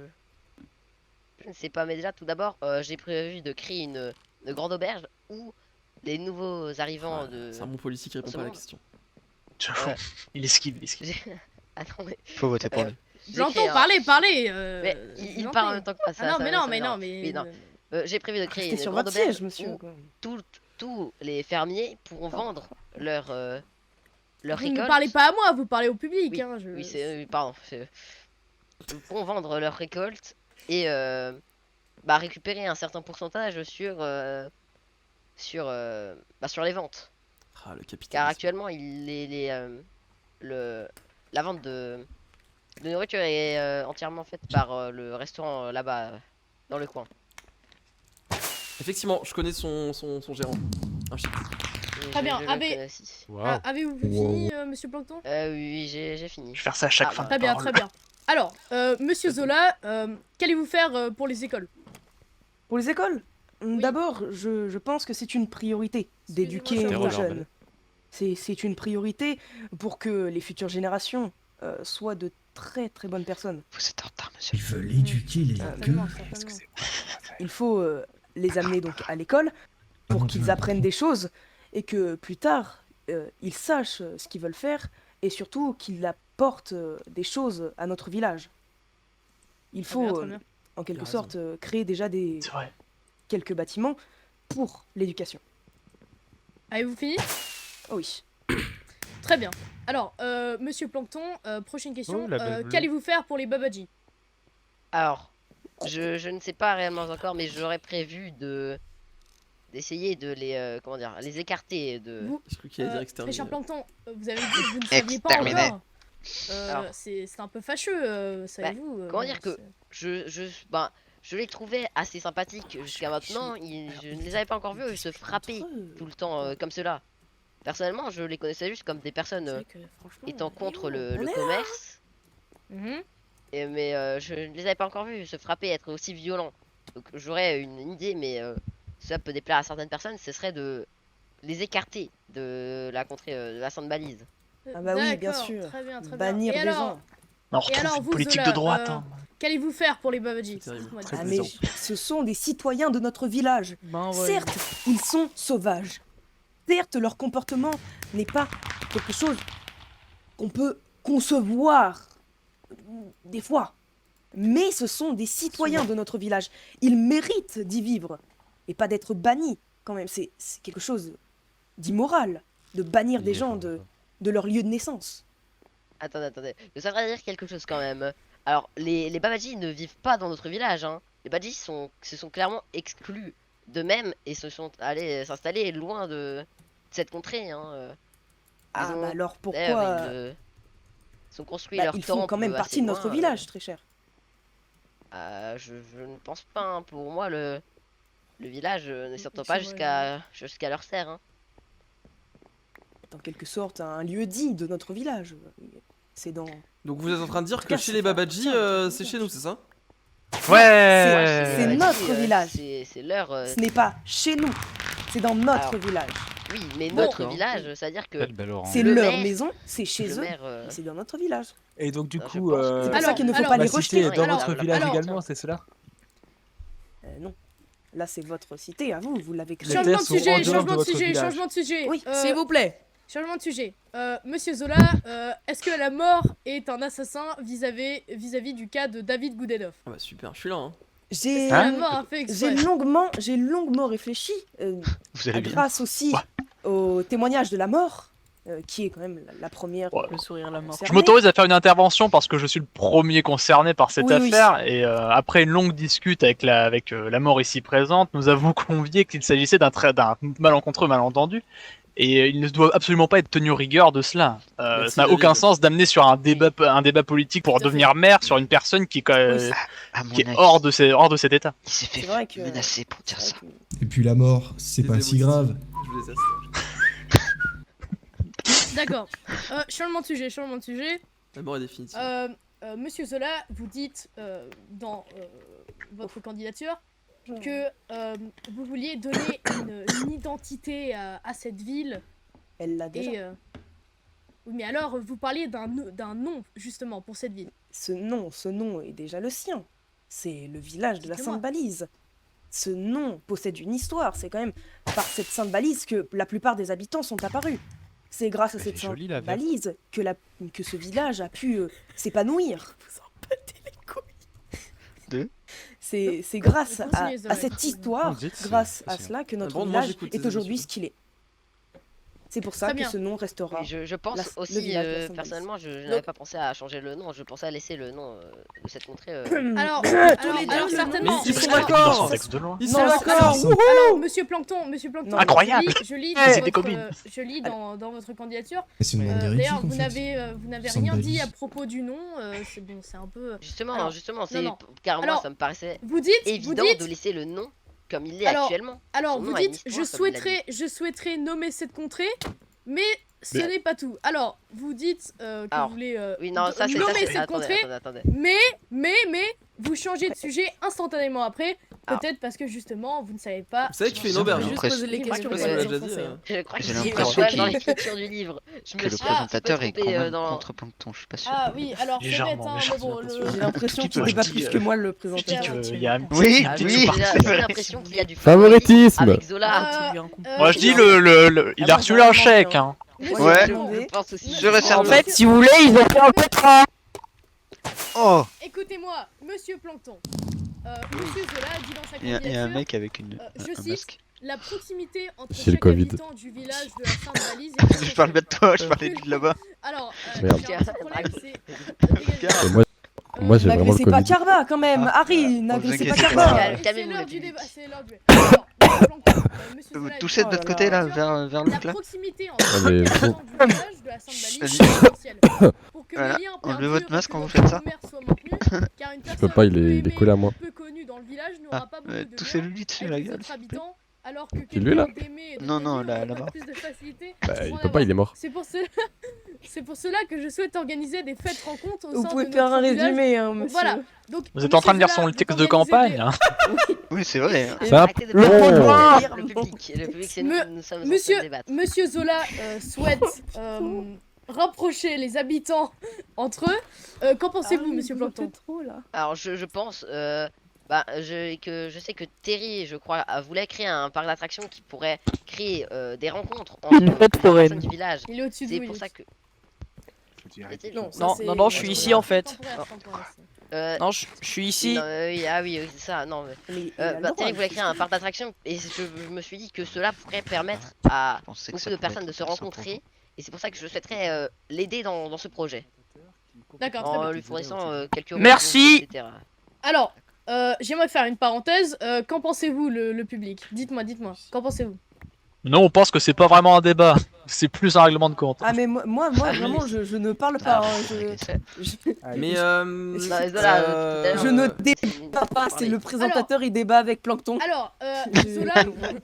Je ne sais pas, mais déjà, tout d'abord, j'ai prévu de créer une grande auberge où les nouveaux arrivants de... C'est un bon policier qui répond ce pas à la monde. question. J'avoue. Ouais. Il esquive. J'ai- Attends, mais... Faut voter pour lui. j'ai Plankton, créé un- parlez. Mais il Plankton. parle en même temps que moi, ça. Ah non, ça mais va, non, ça mais va. non, mais... Oui, non. J'ai prévu de créer Restez une sur grande votre auberge siège, monsieur. où quoi. tous les fermiers pourront vendre leur Vous ne récolte. parlez pas à moi, vous parlez au public. Oui, hein, Oui, c'est pardon. Ils pourront vendre leur récolte et récupérer un certain pourcentage sur les ventes. Ah, le Car capitalisme. actuellement, la vente de nourriture est entièrement faite par le restaurant là-bas, dans le coin. Effectivement, je connais son gérant. Un chic. Très bien, Je le Abbé. connais aussi. Avez-vous fini, monsieur Plankton? Oui, j'ai fini. Je vais faire ça à chaque Ah, fin. bah. Très bien, très bien. Alors, monsieur Zola, qu'allez-vous faire pour les écoles? Pour les écoles, Oui. d'abord, je pense que c'est une priorité d'éduquer Excusez-moi, nos C'était jeunes. C'est une priorité pour que les futures générations soient de très très bonnes personnes. Vous êtes en retard, monsieur. Il veulent éduquer les Certainement, gueux. certainement. Il faut les amener donc à l'école pour qu'ils apprennent des choses et que plus tard, ils sachent ce qu'ils veulent faire et surtout qu'ils apportent des choses à notre village. Il Très bien, faut, très bien. en quelque Il a sorte, créer déjà C'est vrai. quelques bâtiments pour l'éducation. Avez-vous fini? Oh oui. Très bien. Alors, monsieur Plankton, prochaine question. Oh, la belle bleue. Qu'allez-vous faire pour les Babaji? Alors, je ne sais pas réellement encore, mais j'aurais prévu d'essayer de les écarter de. Vous, Je crois qu'il allait dire très cher exterminer. Plankton, vous avez dit que vous ne saviez pas Exterminé. encore. Alors. C'est un peu fâcheux, savez-vous. comment dire que je les trouvais assez sympathiques jusqu'à maintenant. Je ne les avais pas encore vus se frapper tout le temps comme cela. Personnellement, je les connaissais juste comme des personnes étant contre le commerce. Mhm. Mais je ne les avais pas encore vus se frapper, être aussi violents. Donc j'aurais une idée, mais cela peut déplaire à certaines personnes, ce serait de les écarter de la contrée de la Sainte Balise. Ah bah oui, bien D'accord, sûr. Très bien, très Bannir bien. Et des alors, gens. On retrouve alors, une vous, politique Zola, de droite. Hein. qu'allez-vous faire pour les Babaji? C'est terrible. Dites-moi, Très Ah dites-moi. mais ce sont des citoyens de notre village. Certes, ils sont sauvages. Certes, leur comportement n'est pas quelque chose qu'on peut concevoir des fois. Mais ce sont des citoyens de notre village. Ils méritent d'y vivre et pas d'être bannis quand même. C'est quelque chose d'immoral de bannir des gens de leur lieu de naissance. Attendez. Je voudrais dire quelque chose quand même. Alors, les Babaji ne vivent pas dans notre village. Hein. Les Babaji se sont clairement exclus d'eux-mêmes et se sont allés s'installer loin de cette contrée. Hein. Ah ont- bah alors D'ailleurs, pourquoi ils ont construit bah, leur ils font quand temple même assez partie de notre loin, village, très cher. je ne pense pas. Hein. Pour moi, le village ne s'entend C'est pas vrai. jusqu'à leur serre. Hein. En quelque sorte un lieu dit de notre village. C'est dans... Donc vous êtes en train de dire En tout que cas, chez c'est les pas- Babaji, tiens, c'est chez nous, c'est ça? Ouais. c'est notre village. C'est leur. Ce n'est pas chez nous, c'est dans notre Alors, village. Oui, mais Bon. notre village, c'est-à-dire que Quelle belle orange. C'est le leur maire- maison, c'est chez le eux, maire. et c'est dans notre village. Et donc du Je coup, pense que- C'est pour Alors, ça qu'il ne faut alors, pas la les cité rejeter. est dans Alors, votre alors, village alors, également, c'est cela? Non, là c'est votre cité, à vous, vous l'avez créée. Les Changement de terres sont en sujet, dehors de changement de votre sujet, village. changement de sujet. Oui, s'il vous plaît. Changement de sujet. Monsieur Zola, est-ce que la mort est un assassin vis-à-vis du cas de David Goudenov? Ah bah super, je suis là. Hein. J'ai La mort a fait exprès. j'ai longuement réfléchi, Vous allez bien? grâce aussi au témoignage de la mort, qui est quand même la première. Ouais. Le sourire à la mort. Je m'autorise à faire une intervention parce que je suis le premier concerné par cette Oui, oui. affaire et après une longue discute avec la mort ici présente, nous avons convié qu'il s'agissait d'un malencontreux malentendu et il ne doit absolument pas être tenu rigueur de cela. Merci, Ça n'a David. aucun sens d'amener sur un débat politique pour Tout à devenir maire sur une personne qui, À mon qui est avis, hors de cet état. il s'est fait C'est vrai que- menacer pour dire c'est ça. vrai que- Et puis la mort, c'est pas si grave. Je vous déteste. D'accord. Changement de sujet. La mort est définitive. Monsieur Zola, vous dites dans votre candidature que vous vouliez donner une identité à cette ville. Elle l'a déjà. Et, oui, mais alors, vous parliez d'un nom, justement, pour cette ville. Ce nom est déjà le sien. C'est le village de la Dites-le-moi. Sainte Balise. Ce nom possède une histoire. C'est quand même par cette Sainte Balise que la plupart des habitants sont apparus. C'est grâce à Elle cette est Sainte jolie, la verte. Balise que ce village a pu s'épanouir. C'est grâce Continuez, Zoé. à cette histoire, Oh, dites, grâce c'est à cela que notre bon, moi, village j'écoute est ces aujourd'hui émissions. ce qu'il est. C'est pour ça Très que bien. ce nom restera. Oui, je pense le aussi, village de la Sainte-Alice. personnellement, je n'avais pas pensé à changer le nom, je pensais à laisser le nom de cette contrée. Alors, les alors deux, certainement. Mais ils sont alors- d'accord. Dans son texte de loi. Ils Non, sont c'est- d'accord. c'est- Alors, Monsieur Plankton, Non. Incroyable. je lis C'est dans des votre, copines. je lis dans votre candidature. Mais c'est une demande D'ailleurs, vérifique, en vous fait. n'avez Semble rien dit avis. à propos du nom. C'est bon, c'est un peu. Justement, Alors, c'est non. car moi Alors, ça me paraissait Vous dites, évident vous dites. de laisser le nom comme il l'est Alors, actuellement. Alors, Son vous nom a une dites, histoire, comme il l'a dit. je souhaiterais nommer cette contrée, mais ce Mais- n'est pas tout. Alors, vous dites que Alors, vous voulez Oui, non, ça c'est nommer ça, cette attendez, contrée, attendez. mais, vous changez de sujet instantanément après, peut-être parce que justement, vous ne savez pas. Vous savez que tu fais une J'ai auberge. juste hein. posé les questions Je sais pas si on l'a déjà dit. Je crois que J'ai c'est l'impression dans qu'il- l'écriture du livre. Je me Que le suis présentateur est quand trompé, même dans... contre Plankton, je suis pas sûr. Ah oui, alors c'est bête, Légèrement, hein, mais légèrement, bon, attention. J'ai l'impression Petit qu'il peu, n'est pas je plus dis, que moi le Je dis présentateur. qu'il y a une Oui, Ah, oui, j'ai c'est vrai. l'impression qu'il y a du Favoritisme. avec Zola. Moi je dis il a reçu moi, un j'ai chèque. demandé, Hein. Ouais. Je pense aussi. Je resserre En le- fait, si vous voulez, ils ont fait un contrat. Oh, écoutez-moi, Monsieur Plankton. Monsieur Zola dit dans sa il y a un candidature, mec avec une, je un cite, masque. la proximité entre C'est le chaque Covid. habitant du village de la Sainte-Valise. Je parle bien de toi, je parlais de là-bas. Alors, Merde. j'ai un petit problème, c'est... dégagez. Et moi, j'ai vraiment le N'agressez pas Covid. Carva quand même, Ah. Harry, n'agressez pas inquiétez Carva. pas. C'est Calmez-vous, l'heure le du public. débat, c'est l'heure du... Alors, Plankton, Monsieur Vous Zola, touchez de Oh l'autre là côté là. là, vers le la là. proximité entre Ah, mais chaque bon. habitant du village de la Sainte-Valise Vas-y. est essentielle. Pour que Voilà, les liens enlevez perdurent votre masque et quand que vous notre faites ça. commerce soit maintenu, car une Je peux personne pas, il peu est aimée collé à moi. ou peu connue dans le village n'aura Ah, pas beaucoup de toussez liens lui dessus la avec les gueule. autres habitants, alors que C'est lui, là quelqu'un d'aimé et de Non, non, plaisir là-bas. aura plus de facilité Bah, pour il en peut pas, avoir. il est mort. C'est pour cela... C'est pour cela que je souhaite organiser des fêtes rencontres au Vous sein pouvez de faire notre un village. résumé, hein, Donc, monsieur. voilà. Donc, Vous êtes en train de lire Monsieur son Zola, texte vous de campagne. organisez Hein. Oui, c'est vrai. C'est un Arrêtez de Le parler. pouvoir. Le public, c'est Me- nous sommes en train Monsieur, de débattre. Monsieur Zola souhaite rapprocher les habitants entre eux. Qu'en pensez-vous, Monsieur Plankton? Trop là. Alors je pense, je sais que Terry, je crois, voulait créer un parc d'attractions qui pourrait créer des rencontres entre Une fête les foraine. personnes du village. Il est au-dessus de C'est vous. pour il est ça que. Non, ça, Non, c'est- non, non, je suis ici, en fait. temporaire. Non, je suis ici. Non, ah oui, c'est ça. Non, mais, Terry voulait créer un parc d'attractions et je me suis dit que cela pourrait permettre à Je pensais que beaucoup ça de pouvait personnes être de se intéressant rencontrer et c'est pour ça que je souhaiterais l'aider dans ce projet D'accord, très bien. en lui fournissant quelques Merci. ressources, etc. Alors, j'aimerais faire une parenthèse. Qu'en pensez-vous, le public? Dites-moi. Qu'en pensez-vous? Non, on pense que c'est pas vraiment un débat. C'est plus un règlement de compte. Ah mais moi vraiment je ne parle pas. Ah, hein, Mais Non, mais voilà, tout à l'heure, je ne c'est débat pas, c'est le présentateur, il débat avec Plankton. Alors, Zola,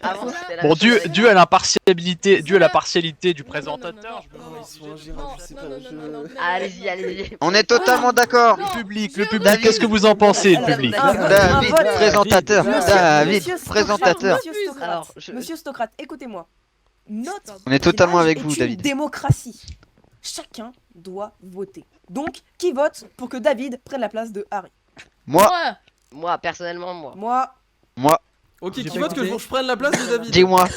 Avant, c'était la Bon, même chose avec- dû à l'impartialité, dû à la partialité du Non, présentateur. non, Ils sont ingérables, je sais pas, non, Allez-y. On est totalement d'accord. Non, Le public, je- qu'est-ce que vous en pensez, le public? David, vote. présentateur. Monsieur- David, Monsieur présentateur. Monsieur Stocrate, Alors, Monsieur Stocrate, écoutez-moi. Notre On est totalement village avec est vous, une David. démocratie. Chacun doit voter. Donc, qui vote pour que David prenne la place de Harry? Moi, Moi, personnellement, moi. Moi, Ok, J'ai qui pas vote que écouté. je prenne la place de David? dis-moi.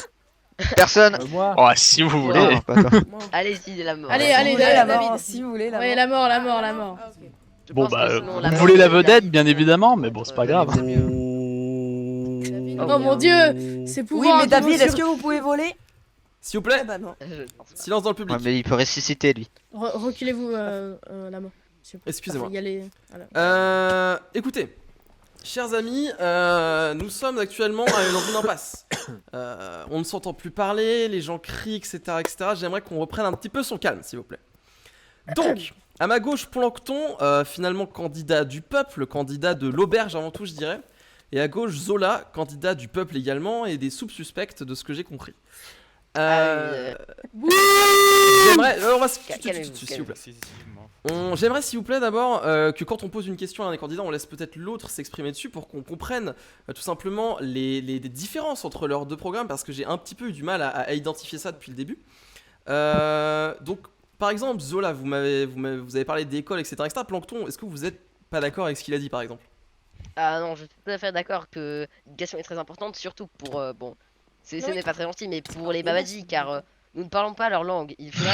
Personne. Oh, si vous voulez. Non, pas toi. Allez-y, la mort. Allez, si allez, vous voulez la David. mort, si vous voulez la Ouais, mort. la mort. Je Bon, pense que bah, sinon, vous mort, voulez la c'est vedette, David. bien évidemment, mais bon, c'est pas grave. Oh mon dieu, c'est pour Oui, mais David, est-ce que vous pouvez voler? S'il vous Eh plaît, bah non. Je pense pas. silence dans le public. Ouais, mais il peut ressusciter, lui. Reculez-vous, la mort. Excusez-moi. Il y a les... voilà. Écoutez, chers amis, nous sommes actuellement dans une impasse. On ne s'entend plus parler, les gens crient, etc. etc. J'aimerais qu'on reprenne un petit peu son calme, s'il vous plaît. Donc, à ma gauche, Plankton, finalement candidat du peuple, candidat de l'auberge avant tout, je dirais. Et à gauche, Zola, candidat du peuple également, et des soupes suspectes de ce que j'ai compris. J'aimerais... on va Calmez-vous, s'il vous plaît. J'aimerais s'il vous plaît d'abord que quand on pose une question à un des candidats, on laisse peut-être l'autre s'exprimer dessus pour qu'on comprenne tout simplement les différences entre leurs deux programmes, parce que j'ai un petit peu eu du mal à identifier ça depuis le début. Donc par exemple Zola, vous avez parlé d'école, etc., etc. Plankton, est-ce que vous êtes pas d'accord avec ce qu'il a dit par exemple? Ah non, je suis tout à fait d'accord que l'éducation est très importante, surtout pour, bon, ce n'est pas très gentil, mais pour les Babadji, car nous ne parlons pas leur langue, il faudrait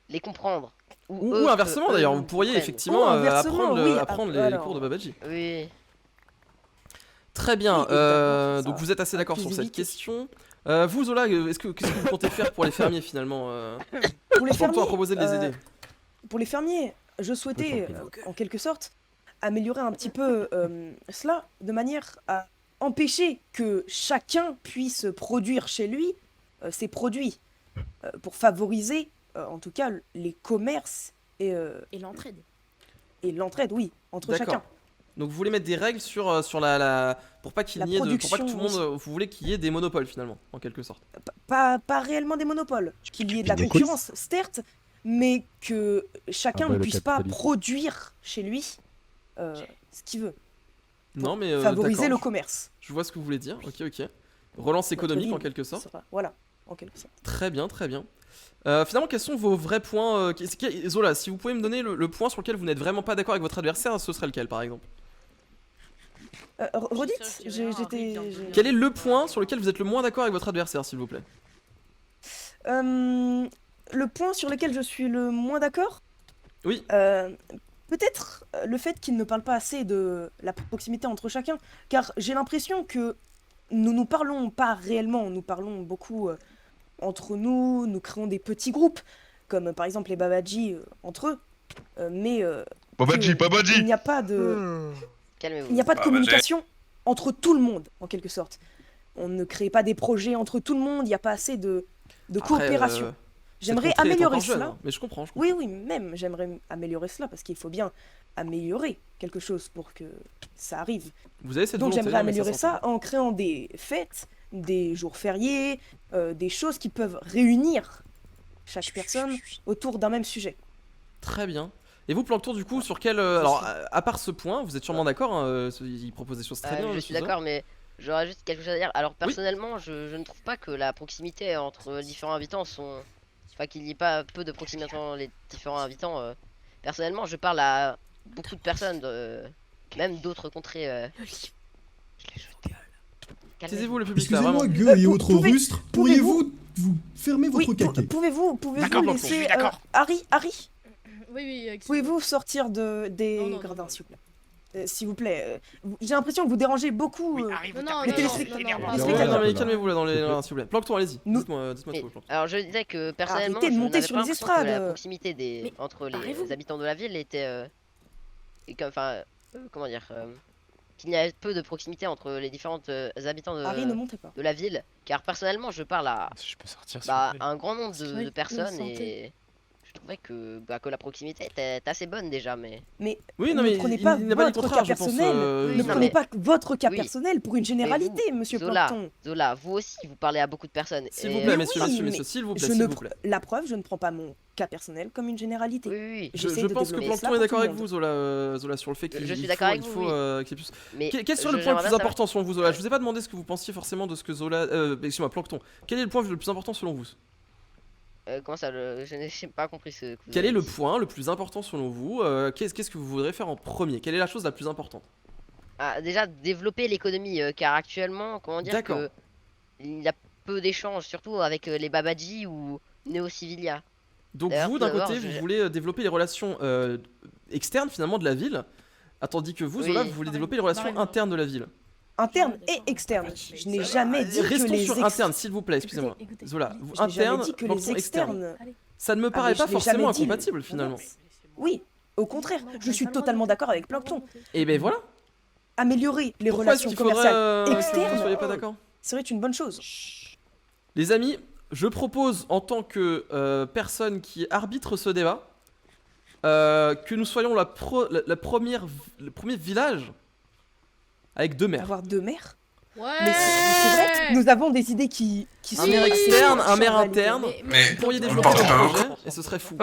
les comprendre. Ou inversement d'ailleurs, vous pourriez effectivement apprendre les alors. cours de Babadji. Oui. Très bien, Oui, évidemment, donc ça. vous êtes assez d'accord sur cette Inclusivité. question. Vous Zola, qu'est-ce que vous comptez faire pour les fermiers finalement Pour les Plancton fermiers, a proposé de les aider. Pour les fermiers, je souhaitais, en quelque sorte, améliorer un petit peu cela, de manière à empêcher que chacun puisse produire chez lui ses produits, pour favoriser, en tout cas, les commerces et l'entraide. Et l'entraide, oui, entre D'accord. chacun. Donc vous voulez mettre des règles sur la pour pas qu'il y ait pour pas que tout le monde production, vous voulez qu'il y ait des monopoles finalement en quelque sorte. Pas réellement des monopoles, qu'il y ait de la concurrence, certes, mais que chacun ne puisse pas produire chez lui ce qu'il veut. Non mais Favoriser d'accord, le commerce. Je vois ce que vous voulez dire. OK. Relance économique en quelque sorte. Voilà, en quelque sorte. Très bien. Finalement, quels sont vos vrais points Zola, si vous pouvez me donner le point sur lequel vous n'êtes vraiment pas d'accord avec votre adversaire, ce serait lequel par exemple? Redites, j'étais... Quel est le point sur lequel vous êtes le moins d'accord avec votre adversaire, s'il vous plaît? Le point sur lequel je suis le moins d'accord? Oui. Peut-être le fait qu'il ne parle pas assez de la proximité entre chacun, car j'ai l'impression que nous ne parlons pas réellement, nous parlons beaucoup entre nous, nous créons des petits groupes, comme par exemple les Babaji entre eux, mais Babaji il n'y a pas de... Calmez-vous. Il n'y a pas de communication entre tout le monde, en quelque sorte. On ne crée pas des projets entre tout le monde, il n'y a pas assez de coopération. J'aimerais améliorer cela. Hein, mais je comprends. Oui, même j'aimerais améliorer cela, parce qu'il faut bien améliorer quelque chose pour que ça arrive. Vous avez cette Donc volonté, j'aimerais mais améliorer ça en créant des fêtes, des jours fériés, des choses qui peuvent réunir chaque personne autour d'un même sujet. Très bien. Et vous, Plancton, du coup, sur quel... alors, à part ce point, vous êtes sûrement d'accord, hein, il propose des choses très bien. Je suis d'accord, mais j'aurais juste quelque chose à dire. Alors, personnellement, je ne trouve pas que la proximité entre les différents habitants sont... Enfin, qu'il n'y ait pas peu de proximité entre les différents habitants. Personnellement, je parle à beaucoup de personnes, même d'autres contrées. Taisez-vous, le public, là, Excusez-moi, vraiment. gueux et autres rustres, pourriez-vous vous fermer votre caquet? Pouvez-vous laisser... Harry Oui, pouvez-vous sortir des gradins, s'il vous plaît? S'il vous plaît, j'ai l'impression que vous dérangez beaucoup les téléspectateurs. Non, mais calmez-vous là dans les s'il vous plaît. Plancton, allez-y. Dites-moi tout, Plancton. Alors, je disais que personnellement, Arrêtez de je monter n'avais sur pas les l'impression que la estrades. proximité entre les habitants de la ville était... comment dire qu'il y a peu de proximité entre les différents habitants Harry, ne montez pas. de la ville, car personnellement je parle à un grand nombre de personnes et je trouvais que la proximité était assez bonne déjà, mais oui, non, mais ne prenez pas votre cas personnel, ne prenez pas votre cas Oui. personnel pour une généralité, monsieur Plancton. Zola, vous aussi vous parlez à beaucoup de personnes. S'il vous plaît, messieurs, s'il vous plaît, La preuve, je ne prends pas mon cas personnel comme une généralité. Oui. Je pense que Plancton est d'accord avec vous, Zola, sur le fait qu'il faut qu'il y ait plus. Mais quel serait le point le plus important selon vous, Zola? Je vous ai pas demandé ce que vous pensiez forcément de ce que Zola... excusez-moi, Plancton. Quel est le point le plus important selon vous? Comment ça, je n'ai pas compris ce que vous Quel avez est le dit. point le plus important selon vous? Qu'est-ce que vous voudrez faire en premier? Quelle est la chose la plus importante? Déjà développer l'économie, car actuellement, comment dire que il y a peu d'échanges, surtout avec les Babaji ou Neo Civilia. Donc vous, d'un côté, vous voulez développer les relations externes finalement de la ville, tandis que vous, Zola, vous voulez développer les relations internes de la ville. Interne et externe. Je n'ai jamais dit que Restons les sur interne, s'il vous plaît, excusez-moi. Zola, Je n'ai jamais interne, dit que Plancton, les externe. externes. Ça ne me paraît pas je l'ai jamais forcément dit. incompatible finalement. Oui, au contraire, je suis totalement d'accord avec Plancton. Et ben voilà. Améliorer les Pourquoi est-ce relations qu'il faudrait commerciales que vous externes soyez pas d'accord? serait une bonne chose. Les amis, je propose en tant que personne qui arbitre ce débat que nous soyons le premier village avec 2 maires. Avoir 2 maires. Ouais. Mais c'est vrai, nous avons des idées qui Un maire externe, un maire validées. interne. Mais Vous pourriez développer portez un pas projet et ce serait fou.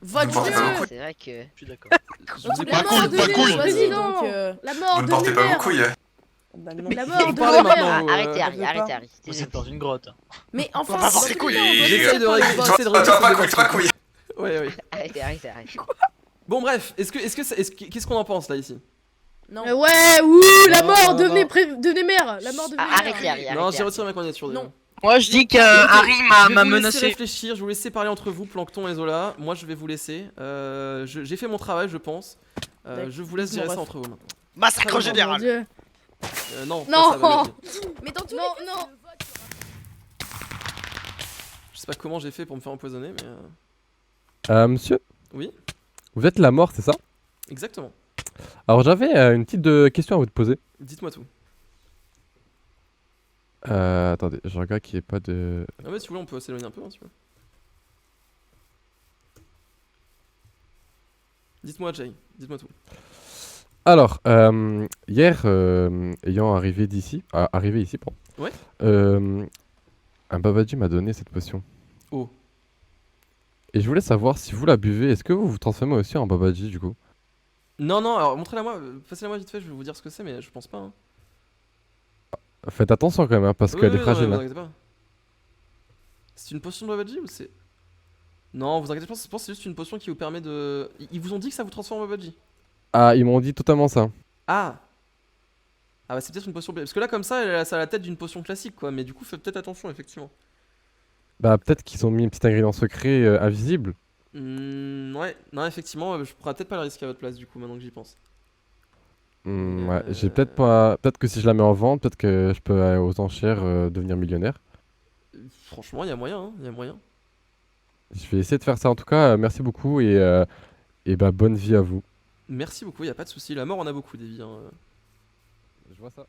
Votre portez Dieu. pas beaucoup. C'est vrai que... Je suis d'accord. Je vous ai La pas mort de pas couille. Léo, vas-y Donc, donc. La mort Vous de ne portez pas Léo. vos couilles. Bah non. La mort de parlez Léo. maintenant. Arrêtez Harry, je veux arrêtez pas. Harry. Vous êtes dans une grotte. Mais enfin, pas porter couilles. J'essaie de régler Toi, ce pas débat. couilles, pas couilles. Ouais. Arrêtez. Bon bref, qu'est-ce qu'on en pense là ici? Ouais, la mort, devenez maire. La mort, devenez maire. Arrêtez Harry, Non, arrêtez. j'ai retiré ma candidature. déjà. Non. Moi je dis que Écoutez, Harry Je vais m'a vous laisser menacé. réfléchir, je vais vous laisser parler entre vous, Plancton et Zola. Moi je vais vous laisser. J'ai fait mon travail, je pense. Je vous laisse gérer ça entre vous maintenant. Massacre Oh, général. mon Dieu. Non. Non. pas ça, vas-y. Mais dans tous les cas, non. sais pas comment j'ai fait pour me faire empoisonner, mais... Monsieur, Oui, vous êtes la mort, c'est ça? exactement. Alors j'avais une petite question à vous poser. Dites-moi tout. Attendez, je regarde qu'il n'y ait pas de... Ah ouais, si vous voulez, on peut s'éloigner un peu, hein, si vous voulez. Dites-moi, Jay, dites-moi tout. Alors, hier, ayant arrivé ici, pardon. Ouais. Un Babaji m'a donné cette potion. Oh. Et je voulais savoir si vous la buvez, est-ce que vous vous transformez aussi en Babaji du coup? Non, non, alors montrez-la moi, passez-la moi vite fait, je vais vous dire ce que c'est, mais je pense pas. Hein. Faites attention quand même, hein, parce Oui, qu'elle oui, est fragile. non, hein. vous inquiétez pas. C'est une potion de Babaji ou c'est... Non, vous inquiétez pas, je pense que c'est juste une potion qui vous permet de... Ils vous ont dit que ça vous transforme en Babaji? Ah, ils m'ont dit totalement ça. Ah. Ah bah c'est peut-être une potion... Parce que là, comme ça, ça a la tête d'une potion classique, quoi, mais du coup, faites peut-être attention, effectivement. Bah peut-être qu'ils ont mis un petit ingrédient secret invisible. Ouais, non, effectivement, je pourrais peut-être pas le risquer à votre place, du coup, maintenant que j'y pense. Ouais, j'ai peut-être pas... Peut-être que si je la mets en vente, peut-être que je peux aller aux enchères devenir millionnaire. Franchement, il y a moyen, hein, il y a moyen. Je vais essayer de faire ça en tout cas, merci beaucoup et bah bonne vie à vous. Merci beaucoup, y a pas de souci. La mort en a beaucoup des vies. Hein. Je vois ça.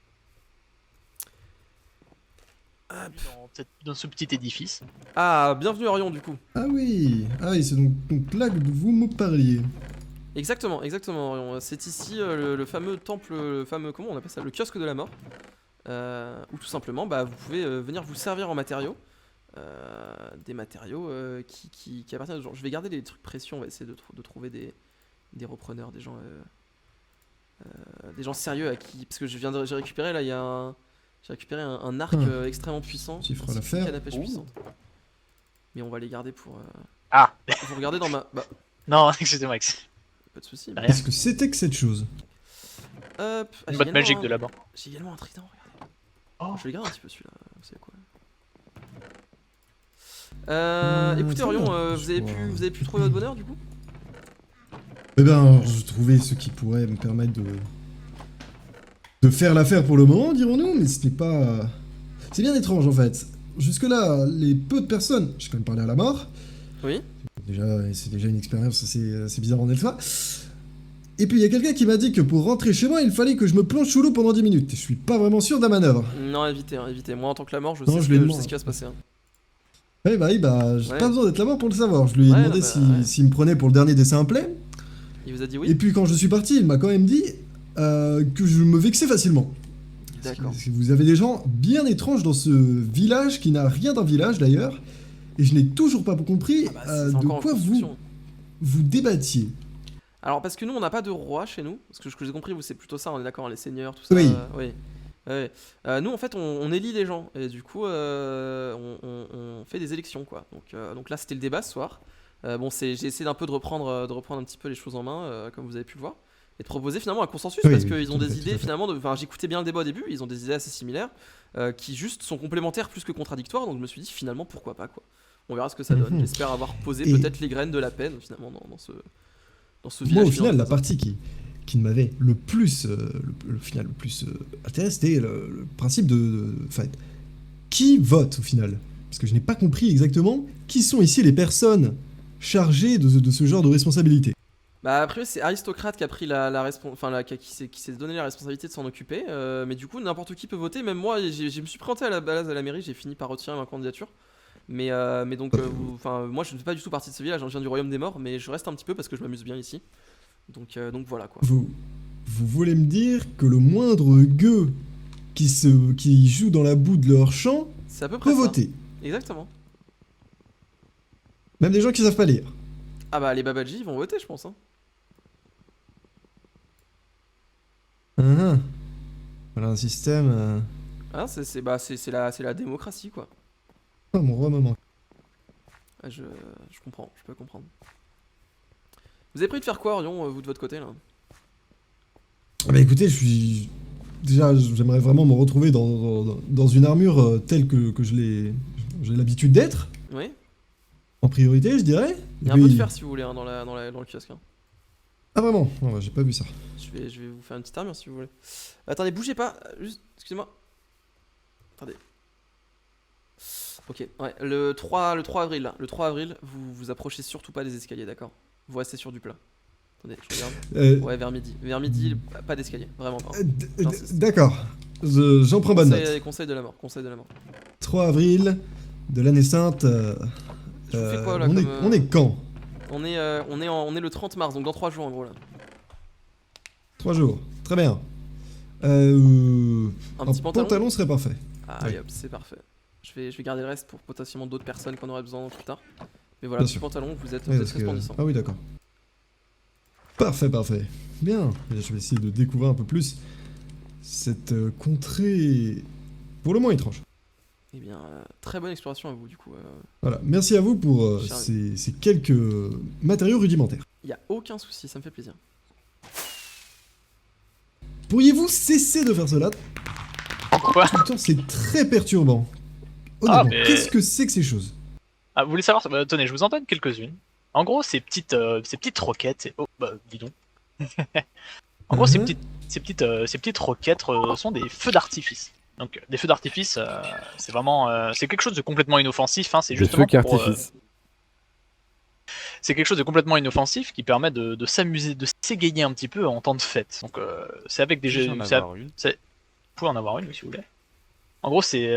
Dans ce petit édifice. Ah, bienvenue Orion du coup. Ah oui, c'est donc là que vous me parliez. Exactement, exactement Orion. C'est ici le fameux temple, comment on appelle ça, le kiosque de la mort. Où tout simplement, bah, vous pouvez venir vous servir en matériaux. Des matériaux qui appartiennent aux gens. Je vais garder les trucs précieux, on va essayer de trouver des repreneurs, des gens sérieux à qui... Parce que j'ai récupéré là, j'ai récupéré un arc extrêmement puissant. Tu feras ainsi l'affaire. qu'une canne à pêche puissante. Mais on va les garder pour... Ah. Vous regardez dans ma... Bah, Non, excusez-moi. pas de soucis. Qu'est-ce que c'était que cette chose? Hop. Une botte magique de là-bas. J'ai également un trident, regardez. Oh. Je vais le garder un petit peu celui-là, vous savez quoi. Écoutez ça Orion, va, vous avez pu trouver votre bonheur du coup? Eh ben, je trouvais ce qui pourrait me permettre de faire l'affaire pour le moment, dirons-nous, mais ce n'est pas... C'est bien étrange en fait. Jusque-là, les peu de personnes... J'ai quand même parlé à la mort. Oui. C'est déjà une expérience assez bizarre en elle-soi. Et puis il y a quelqu'un qui m'a dit que pour rentrer chez moi, il fallait que je me plonge sous l'eau pendant 10 minutes. Et je suis pas vraiment sûr de la manœuvre. Non, évitez, hein, évitez. Moi en tant que la mort, je Non, sais ce qui va se passer. Hein. Oui, j'ai Ouais. pas besoin d'être la mort pour le savoir. Je lui ai Ouais, demandé non, bah, s'il me prenait pour le dernier des simplets. Il vous a dit oui? Et puis quand je suis parti, il m'a quand même dit que je me vexais facilement. D'accord. Parce que vous avez des gens bien étranges dans ce village qui n'a rien d'un village d'ailleurs. Et je n'ai toujours pas compris C'est de encore en quoi construction. vous débattiez. Alors parce que nous on n'a pas de roi chez nous, parce que ce que j'ai compris vous c'est plutôt ça, on est d'accord, les seigneurs, tout ça. Oui. Oui. Ouais. Nous en fait on élit les gens et du coup on fait des élections quoi. Donc là c'était le débat ce soir. J'ai essayé d'un peu de reprendre un petit peu les choses en main comme vous avez pu le voir et de proposer finalement un consensus Oui, parce oui, qu'ils ont tout à des fait, idées tout à fait. finalement. Enfin j'écoutais bien le débat au début, ils ont des idées assez similaires qui juste sont complémentaires plus que contradictoires. Donc je me suis dit finalement pourquoi pas quoi. On verra ce que ça donne. Mhm. J'espère avoir posé Et- peut-être les graines de la peine finalement dans ce village. Moi, au final, finalement. la partie qui m'avait le plus, intéressé, c'était le principe enfin, qui vote au final? Parce que je n'ai pas compris exactement qui sont ici les personnes chargées de ce genre de responsabilité. Bah après c'est Aristocrate qui a pris qui s'est donné la responsabilité de s'en occuper, mais du coup n'importe qui peut voter, même moi je me suis présenté à la base à la mairie, j'ai fini par retirer ma candidature. Mais donc moi je ne fais pas du tout partie de ce village, je viens du royaume des morts, mais je reste un petit peu parce que je m'amuse bien ici. Donc voilà quoi. Vous voulez me dire que le moindre gueux qui joue dans la boue de leur champ C'est à peu près peut ça. voter? Exactement. Même des gens qui savent pas lire. Ah bah les Babaji ils vont voter je pense hein. Voilà un système... Ah, c'est la démocratie quoi. Oh, mon roi maman. Ah, je comprends, je peux comprendre. Vous avez pris de faire quoi Orion, vous de votre côté là? Bah écoutez, j'aimerais vraiment me retrouver dans une armure telle que j'ai l'habitude d'être, Oui. en priorité je dirais. Il y a un peu de fer si vous voulez hein, dans le kiosque. Hein. Ah vraiment? Oh, bah, j'ai pas vu ça. Je vais vous faire une petite armure si vous voulez. Attendez, bougez pas, juste, excusez-moi. Attendez. Ok, ouais, le 3 avril, là. Le 3 avril, vous vous approchez surtout pas des escaliers, d'accord? Vous restez sur du plat. Attendez, je regarde. Ouais, vers midi. Vers midi, pas d'escalier, vraiment pas. J'insiste. D'accord. J'en prends bonne note. Conseil de la mort, conseil de la mort. 3 avril de l'année sainte. fais quoi, là, on est quand? On est le 30 mars, donc dans 3 jours en gros là. 3 jours. Très bien. Un petit pantalon serait parfait. Ah, Oui. hop, c'est parfait. Je vais garder le reste pour potentiellement d'autres personnes qu'on aurait besoin plus tard. Mais voilà, Bien petit sûr. pantalon, vous êtes Oui, parce que- resplendissant. Ah oui, d'accord. Parfait, parfait. Bien. Je vais essayer de découvrir un peu plus cette contrée pour le moins étrange. Eh bien, très bonne exploration à vous du coup. Voilà. Merci à vous pour Cher ces quelques matériaux rudimentaires. Y a aucun souci, ça me fait plaisir. Pourriez-vous cesser de faire cela? Pourquoi? Tout le temps, c'est très perturbant. Honnêtement, mais- qu'est-ce que c'est que ces choses? Ah, vous voulez savoir? Bah, tenez, je vous en donne quelques-unes. En gros, ces petites roquettes, oh, bah, dis donc. En gros, ces petites roquettes sont des feux d'artifice. Donc, des feux d'artifice, c'est vraiment, c'est quelque chose de complètement inoffensif. Hein, c'est Des justement feux pour, qu'artifice. c'est quelque chose de complètement inoffensif qui permet de s'amuser, de s'égayer un petit peu en temps de fête. Donc, c'est avec des jeux. Vous pouvez en avoir une, si vous voulez. En gros, c'est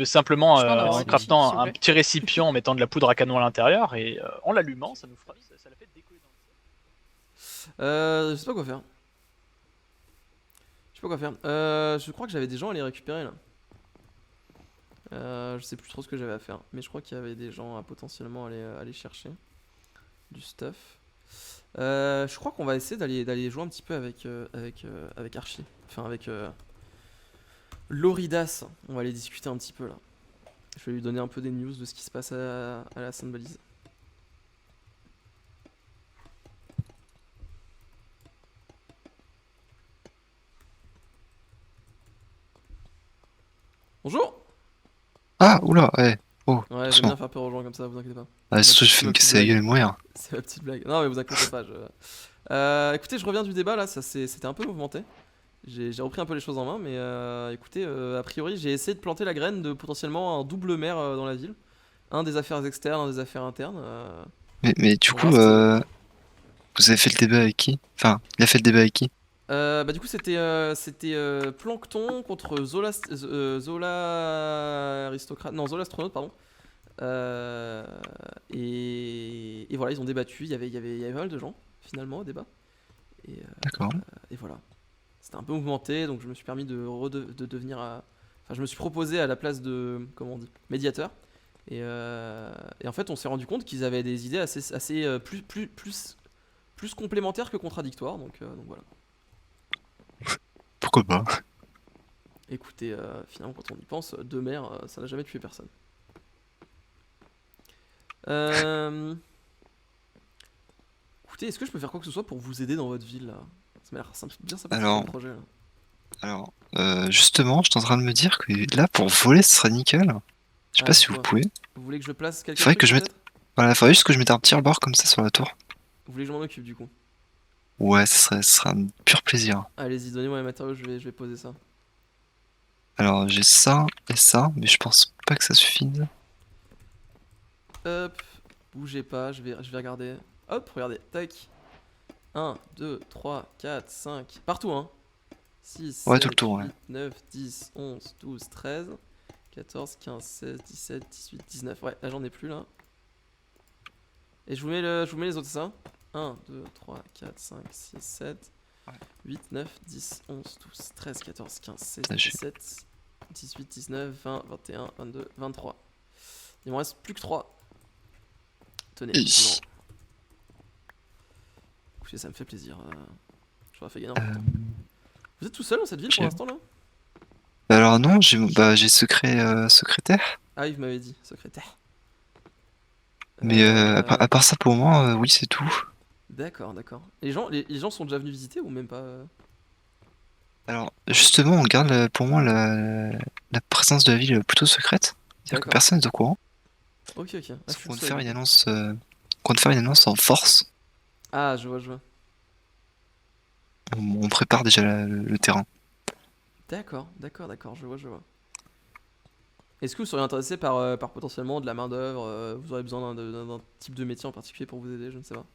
simplement Je peux en avoir en une, craftant s'il vous un plaît. petit récipient en mettant de la poudre à canon à l'intérieur et en l'allumant, ça la fait décoller dans le ciel. Je sais pas quoi faire. Je crois que j'avais des gens à les récupérer là. Je sais plus trop ce que j'avais à faire, mais je crois qu'il y avait des gens à potentiellement aller chercher du stuff. Je crois qu'on va essayer d'aller jouer un petit peu avec Archie. Enfin avec Loridas. On va aller discuter un petit peu là. Je vais lui donner un peu des news de ce qui se passe à la Sainte-Balise. Bonjour. Ah, oula, ouais. Oh, Ouais, j'aime doucement. bien faire peur aux gens comme ça, vous inquiétez pas. Ah, C'est surtout, ma je fais me petite casser la blague. gueule et mourir. C'est ma petite blague. Non mais vous inquiétez pas. Écoutez, je reviens du débat là, c'était un peu mouvementé. J'ai repris un peu les choses en main, mais écoutez, a priori j'ai essayé de planter la graine de potentiellement un double maire dans la ville. Un des affaires externes, un des affaires internes. Mais du on coup, reste- vous avez fait le débat avec qui? Enfin, il a fait le débat avec qui? Bah du coup c'était Plankton contre Zola aristocrate, non Zola astronaute pardon. Et voilà, ils ont débattu. Il y avait pas mal de gens finalement au débat. D'accord. Et voilà. C'était un peu mouvementé, donc je me suis permis de devenir. Enfin, je me suis proposé à la place de, comment on dit, médiateur. Et en fait, on s'est rendu compte qu'ils avaient des idées assez plus complémentaires que contradictoires. Donc voilà. Pourquoi pas? Écoutez, finalement, quand on y pense, deux maires, ça n'a jamais tué personne. Écoutez, est-ce que je peux faire quoi que ce soit pour vous aider dans votre ville là? Ça m'a l'air bien sympathique Alors, comme projet là. Alors, justement, je suis en train de me dire que là, pour voler, ce serait nickel. Je sais Ah, pas si vous quoi pouvez. Vous voulez que je place quelques Faudrait trucs que je mette. peut-être? Voilà, faudrait juste que je mette un petit rebord comme ça sur la tour. Vous voulez que je m'en occupe du coup? Ouais, ce serait un pur plaisir. Allez-y, donnez-moi les matériaux, je vais poser ça. Alors, j'ai ça et ça, mais je pense pas que ça suffise. Hop, bougez pas, je vais regarder. Hop, regardez, tac. 1, 2, 3, 4, 5, partout hein. 6, Ouais, 7, tout le tour, 8, ouais. 9, 10, 11, 12, 13, 14, 15, 16, 17, 18, 19. Ouais, là j'en ai plus là. Et je vous mets les autres, c'est ça? 1, 2, 3, 4, 5, 6, 7, 8, 9, 10, 11, 12, 13, 14, 15, 16, Ah, j'ai- 17, 18, 19, 20, 21, 22, 23. Il m'en reste plus que 3. Tenez. Hi. c'est bon. Écoutez, ça me fait plaisir. Je vous ai fait gagner un peu de temps. Vous êtes tout seul dans cette ville pour j'ai- l'instant là? Alors, non, j'ai secrétaire. Ah, il m'avait dit, secrétaire. Mais à part ça, pour moi, oui, c'est tout. D'accord, d'accord. Les gens sont déjà venus visiter ou même pas Alors, justement, on garde pour moi la présence de la ville plutôt secrète. C'est-à-dire que D'accord. personne n'est au courant. Ok, ok. Ah, je suis On compte tout seul, faire du une coup. annonce, en force. Ah, je vois. On prépare déjà le terrain. D'accord, je vois. Est-ce que vous seriez intéressé par potentiellement de la main d'œuvre, vous aurez besoin d'un type de métier en particulier pour vous aider, je ne sais pas.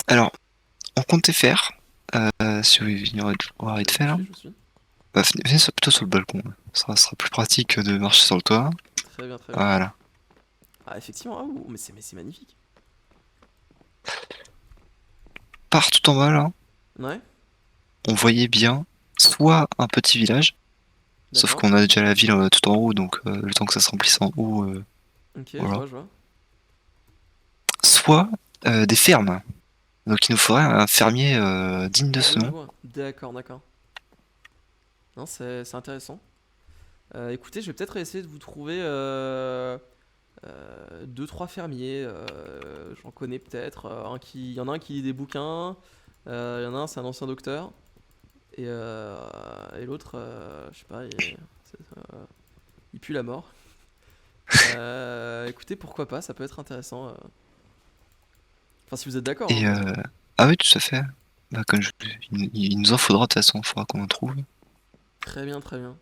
Alors, on comptait faire, si vous aurez de faire, Je suis. bah, venez plutôt sur le balcon. Ça sera plus pratique que de marcher sur le toit. Très bien, très bien. Voilà. Ah, effectivement, ah, ouh, mais c'est magnifique. Partout en bas, là, Ouais. on voyait bien soit un petit village, sauf D'accord. qu'on a déjà la ville tout en haut, donc le temps que ça se remplisse en haut, Ok, voilà. je vois. Soit des fermes. Donc il nous faudrait un fermier digne de ce Je nom. vois. D'accord, d'accord. Non, c'est intéressant. Écoutez, je vais peut-être essayer de vous trouver 2-3 fermiers. J'en connais peut-être. Il y en a un qui lit des bouquins. Il y en a un, c'est un ancien docteur. Et l'autre, je sais pas, il pue la mort. Écoutez, pourquoi pas, ça peut être intéressant. Enfin, si vous êtes d'accord. Et ah oui, tout à fait. Bah, il nous en faudra de toute façon, il faudra qu'on en trouve. Très bien, très bien.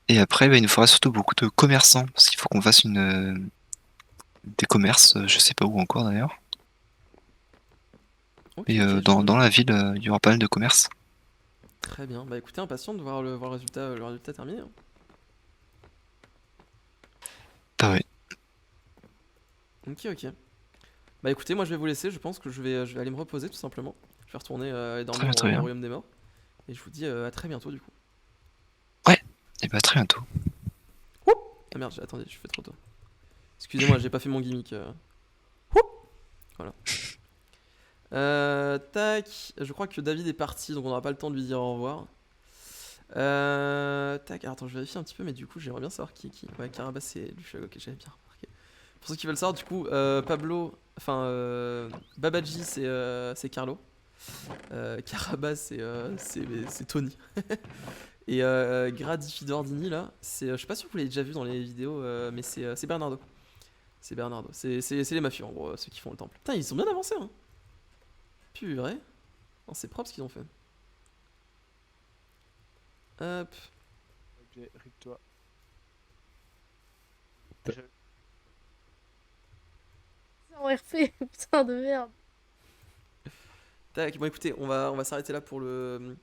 Et après, bah, il nous faudra surtout beaucoup de commerçants, parce qu'il faut qu'on fasse des commerces, je sais pas où encore d'ailleurs. Ok, Et ok, dans la ville, il y aura pas mal de commerces. Très bien. Bah écoutez, impatient de voir le résultat terminé. Hein. Bah ouais. Ok, ok. Bah écoutez, moi je vais vous laisser. Je pense que je vais aller me reposer tout simplement. Je vais retourner et dormir Très bien. au royaume des morts. Et je vous dis à très bientôt du coup. Et bah très bientôt. Ah merde, attendez, je fais trop tôt. Excusez-moi, j'ai pas fait mon gimmick. Voilà. Tac, je crois que David est parti, donc on n'aura pas le temps de lui dire au revoir. Tac, attends, je vérifie un petit peu, mais du coup, j'aimerais bien savoir qui. Ouais, Carabas, c'est Luciago, ok, j'avais bien remarqué. Pour ceux qui veulent savoir, du coup, Pablo, enfin, Babaji, c'est Carlo. Carabas, c'est Tony. Et Gradifidordini, là, je suis pas sûr que vous l'avez déjà vu dans les vidéos, mais c'est Bernardo. C'est Bernardo. C'est les mafieux, en gros, ceux qui font le temple. Putain, ils sont bien avancés, hein. Purée. Non, c'est propre ce qu'ils ont fait. Hop. Ok, rip-toi. En RP, putain de merde. Tac, bon écoutez, on va s'arrêter là pour le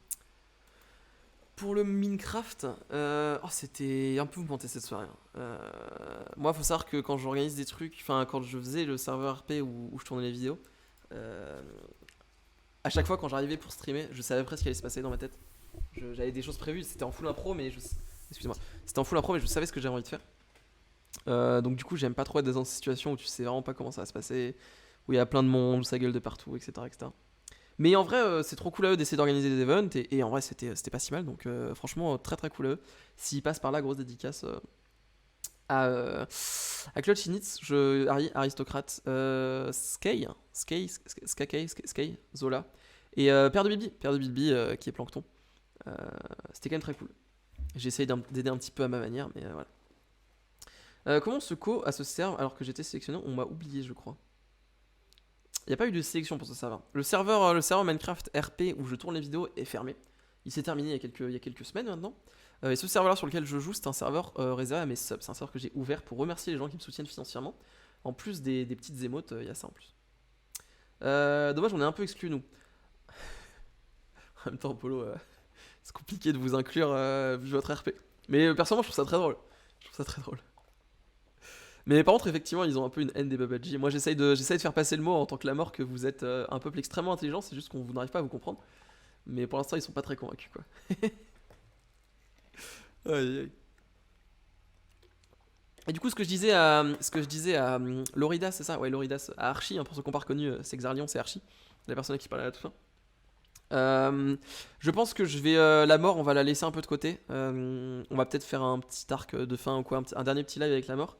Minecraft. Oh, c'était un peu mouvementé cette soirée. Moi, faut savoir que quand j'organise des trucs, enfin quand je faisais le serveur RP où je tournais les vidéos, à chaque fois quand j'arrivais pour streamer, je savais presque ce qui allait se passer dans ma tête. J'avais des choses prévues, c'était en full impro, mais excusez-moi, c'était en full impro, mais je savais ce que j'avais envie de faire. Donc du coup, j'aime pas trop être dans cette situation où tu sais vraiment pas comment ça va se passer, où il y a plein de monde, où ça gueule de partout, etc., etc. Mais en vrai, c'est trop cool à eux d'essayer d'organiser des events, et en vrai, c'était pas si mal, donc franchement, très très cool à eux. S'ils passent par là, grosse dédicace à Claude Chinitz, Aristocrate, Skay, Zola, et Père de Bilby qui est Plankton. C'était quand même très cool. J'ai essayé d'aider un petit peu à ma manière, mais voilà. Comment ce co à ce serve alors que j'étais sélectionné? On m'a oublié, je crois. Il n'y a pas eu de sélection pour ce serveur. Le serveur Minecraft RP où je tourne les vidéos est fermé. Il s'est terminé il y a quelques semaines maintenant. Et ce serveur là sur lequel je joue, c'est un serveur réservé à mes subs. C'est un serveur que j'ai ouvert pour remercier les gens qui me soutiennent financièrement. En plus des petites émotes, il y a ça en plus. Dommage, on est un peu exclus nous. En même temps, Polo, c'est compliqué de vous inclure vu votre RP. Mais personnellement, je trouve ça très drôle. Mais par contre, effectivement, ils ont un peu une haine des Babaji. Moi, j'essaye de faire passer le mot en tant que la mort que vous êtes un peuple extrêmement intelligent, c'est juste qu'on vous n'arrive pas à vous comprendre. Mais pour l'instant, ils sont pas très convaincus, quoi. Aïe, aïe. Et du coup, ce que je disais à Loridas, c'est ça? Ouais, Loridas, à Archie, hein, pour ceux qui n'ont pas reconnu, c'est Xarlion, c'est Archie, la personne qui parlait à tout ça. Je pense que la mort, on va la laisser un peu de côté. On va peut-être faire un petit arc de fin ou quoi, un dernier petit live avec la mort.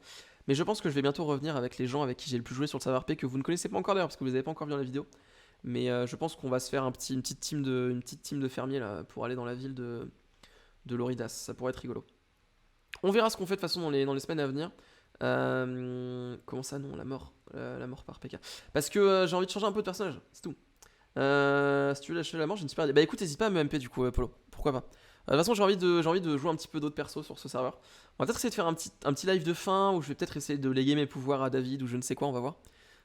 Mais je pense que je vais bientôt revenir avec les gens avec qui j'ai le plus joué sur le serveur P, que vous ne connaissez pas encore d'ailleurs parce que vous n'avez pas encore vu dans la vidéo. Mais je pense qu'on va se faire une petite team de fermiers là pour aller dans la ville de Loridas. Ça pourrait être rigolo. On verra ce qu'on fait de toute façon dans les semaines à venir. Comment ça non, la mort par PK. Parce que j'ai envie de changer un peu de personnage, c'est tout. Si tu veux lâcher la main, j'ai une super idée. Bah écoute, n'hésite pas à me MP du coup, Polo. Pourquoi pas. De toute façon, j'ai envie de jouer un petit peu d'autres persos sur ce serveur. On va peut-être essayer de faire un petit live de fin où je vais peut-être essayer de léguer mes pouvoirs à David ou je ne sais quoi, on va voir.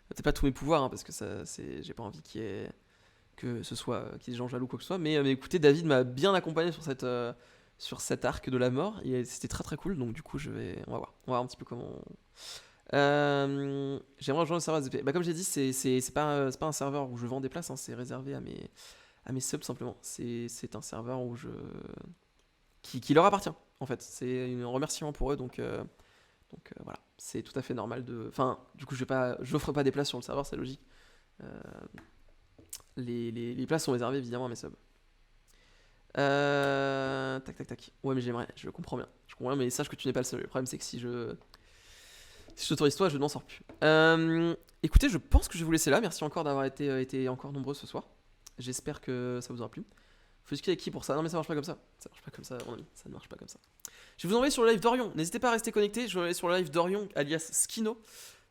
Peut-être pas tous mes pouvoirs, hein, parce que j'ai pas envie qu'il y ait que ce soit qu'il y ait des gens jaloux ou quoi que ce soit. Mais écoutez, David m'a bien accompagné sur cet arc de la mort et c'était très très cool. Donc du coup, on va voir un petit peu comment. J'aimerais rejoindre le serveur SVP. Bah comme j'ai dit, c'est pas un serveur où je vends des places, hein, c'est réservé à mes subs simplement. C'est un serveur où qui leur appartient en fait. C'est un remerciement pour eux, donc voilà, c'est tout à fait normal de. Enfin, du coup, j'offre pas des places sur le serveur, c'est logique. Les places sont réservées évidemment à mes subs. Tac. Ouais, mais j'aimerais, je comprends bien. Mais sache que tu n'es pas le seul. Le problème, c'est que si je t'autorise toi, je n'en sors plus. Écoutez, je pense que je vais vous laisser là. Merci encore d'avoir été encore nombreux ce soir. J'espère que ça vous aura plu. Faut discuter avec qui pour ça? Non mais ça marche pas comme ça. Ça marche pas comme ça, mon ami. Ça ne marche pas comme ça. Je vais vous envoyer sur le live d'Orion. N'hésitez pas à rester connecté. Je vais envoyer sur le live d'Orion, alias Skino,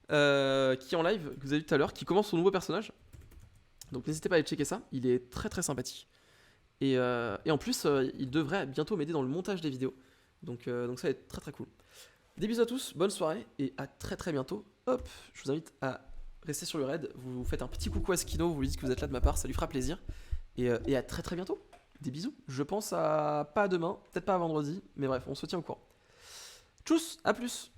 qui est en live, que vous avez vu tout à l'heure, qui commence son nouveau personnage. Donc n'hésitez pas à aller checker ça. Il est très très sympathique. Et en plus, il devrait bientôt m'aider dans le montage des vidéos. Donc ça va être très très cool. Des bisous à tous, bonne soirée et à très très bientôt. Hop, je vous invite à rester sur le raid. Vous faites un petit coucou à Skino, vous lui dites que vous êtes là de ma part, ça lui fera plaisir. Et à très très bientôt. Des bisous. Je pense pas demain, peut-être pas à vendredi, mais bref, on se tient au courant. Tchuss, à plus.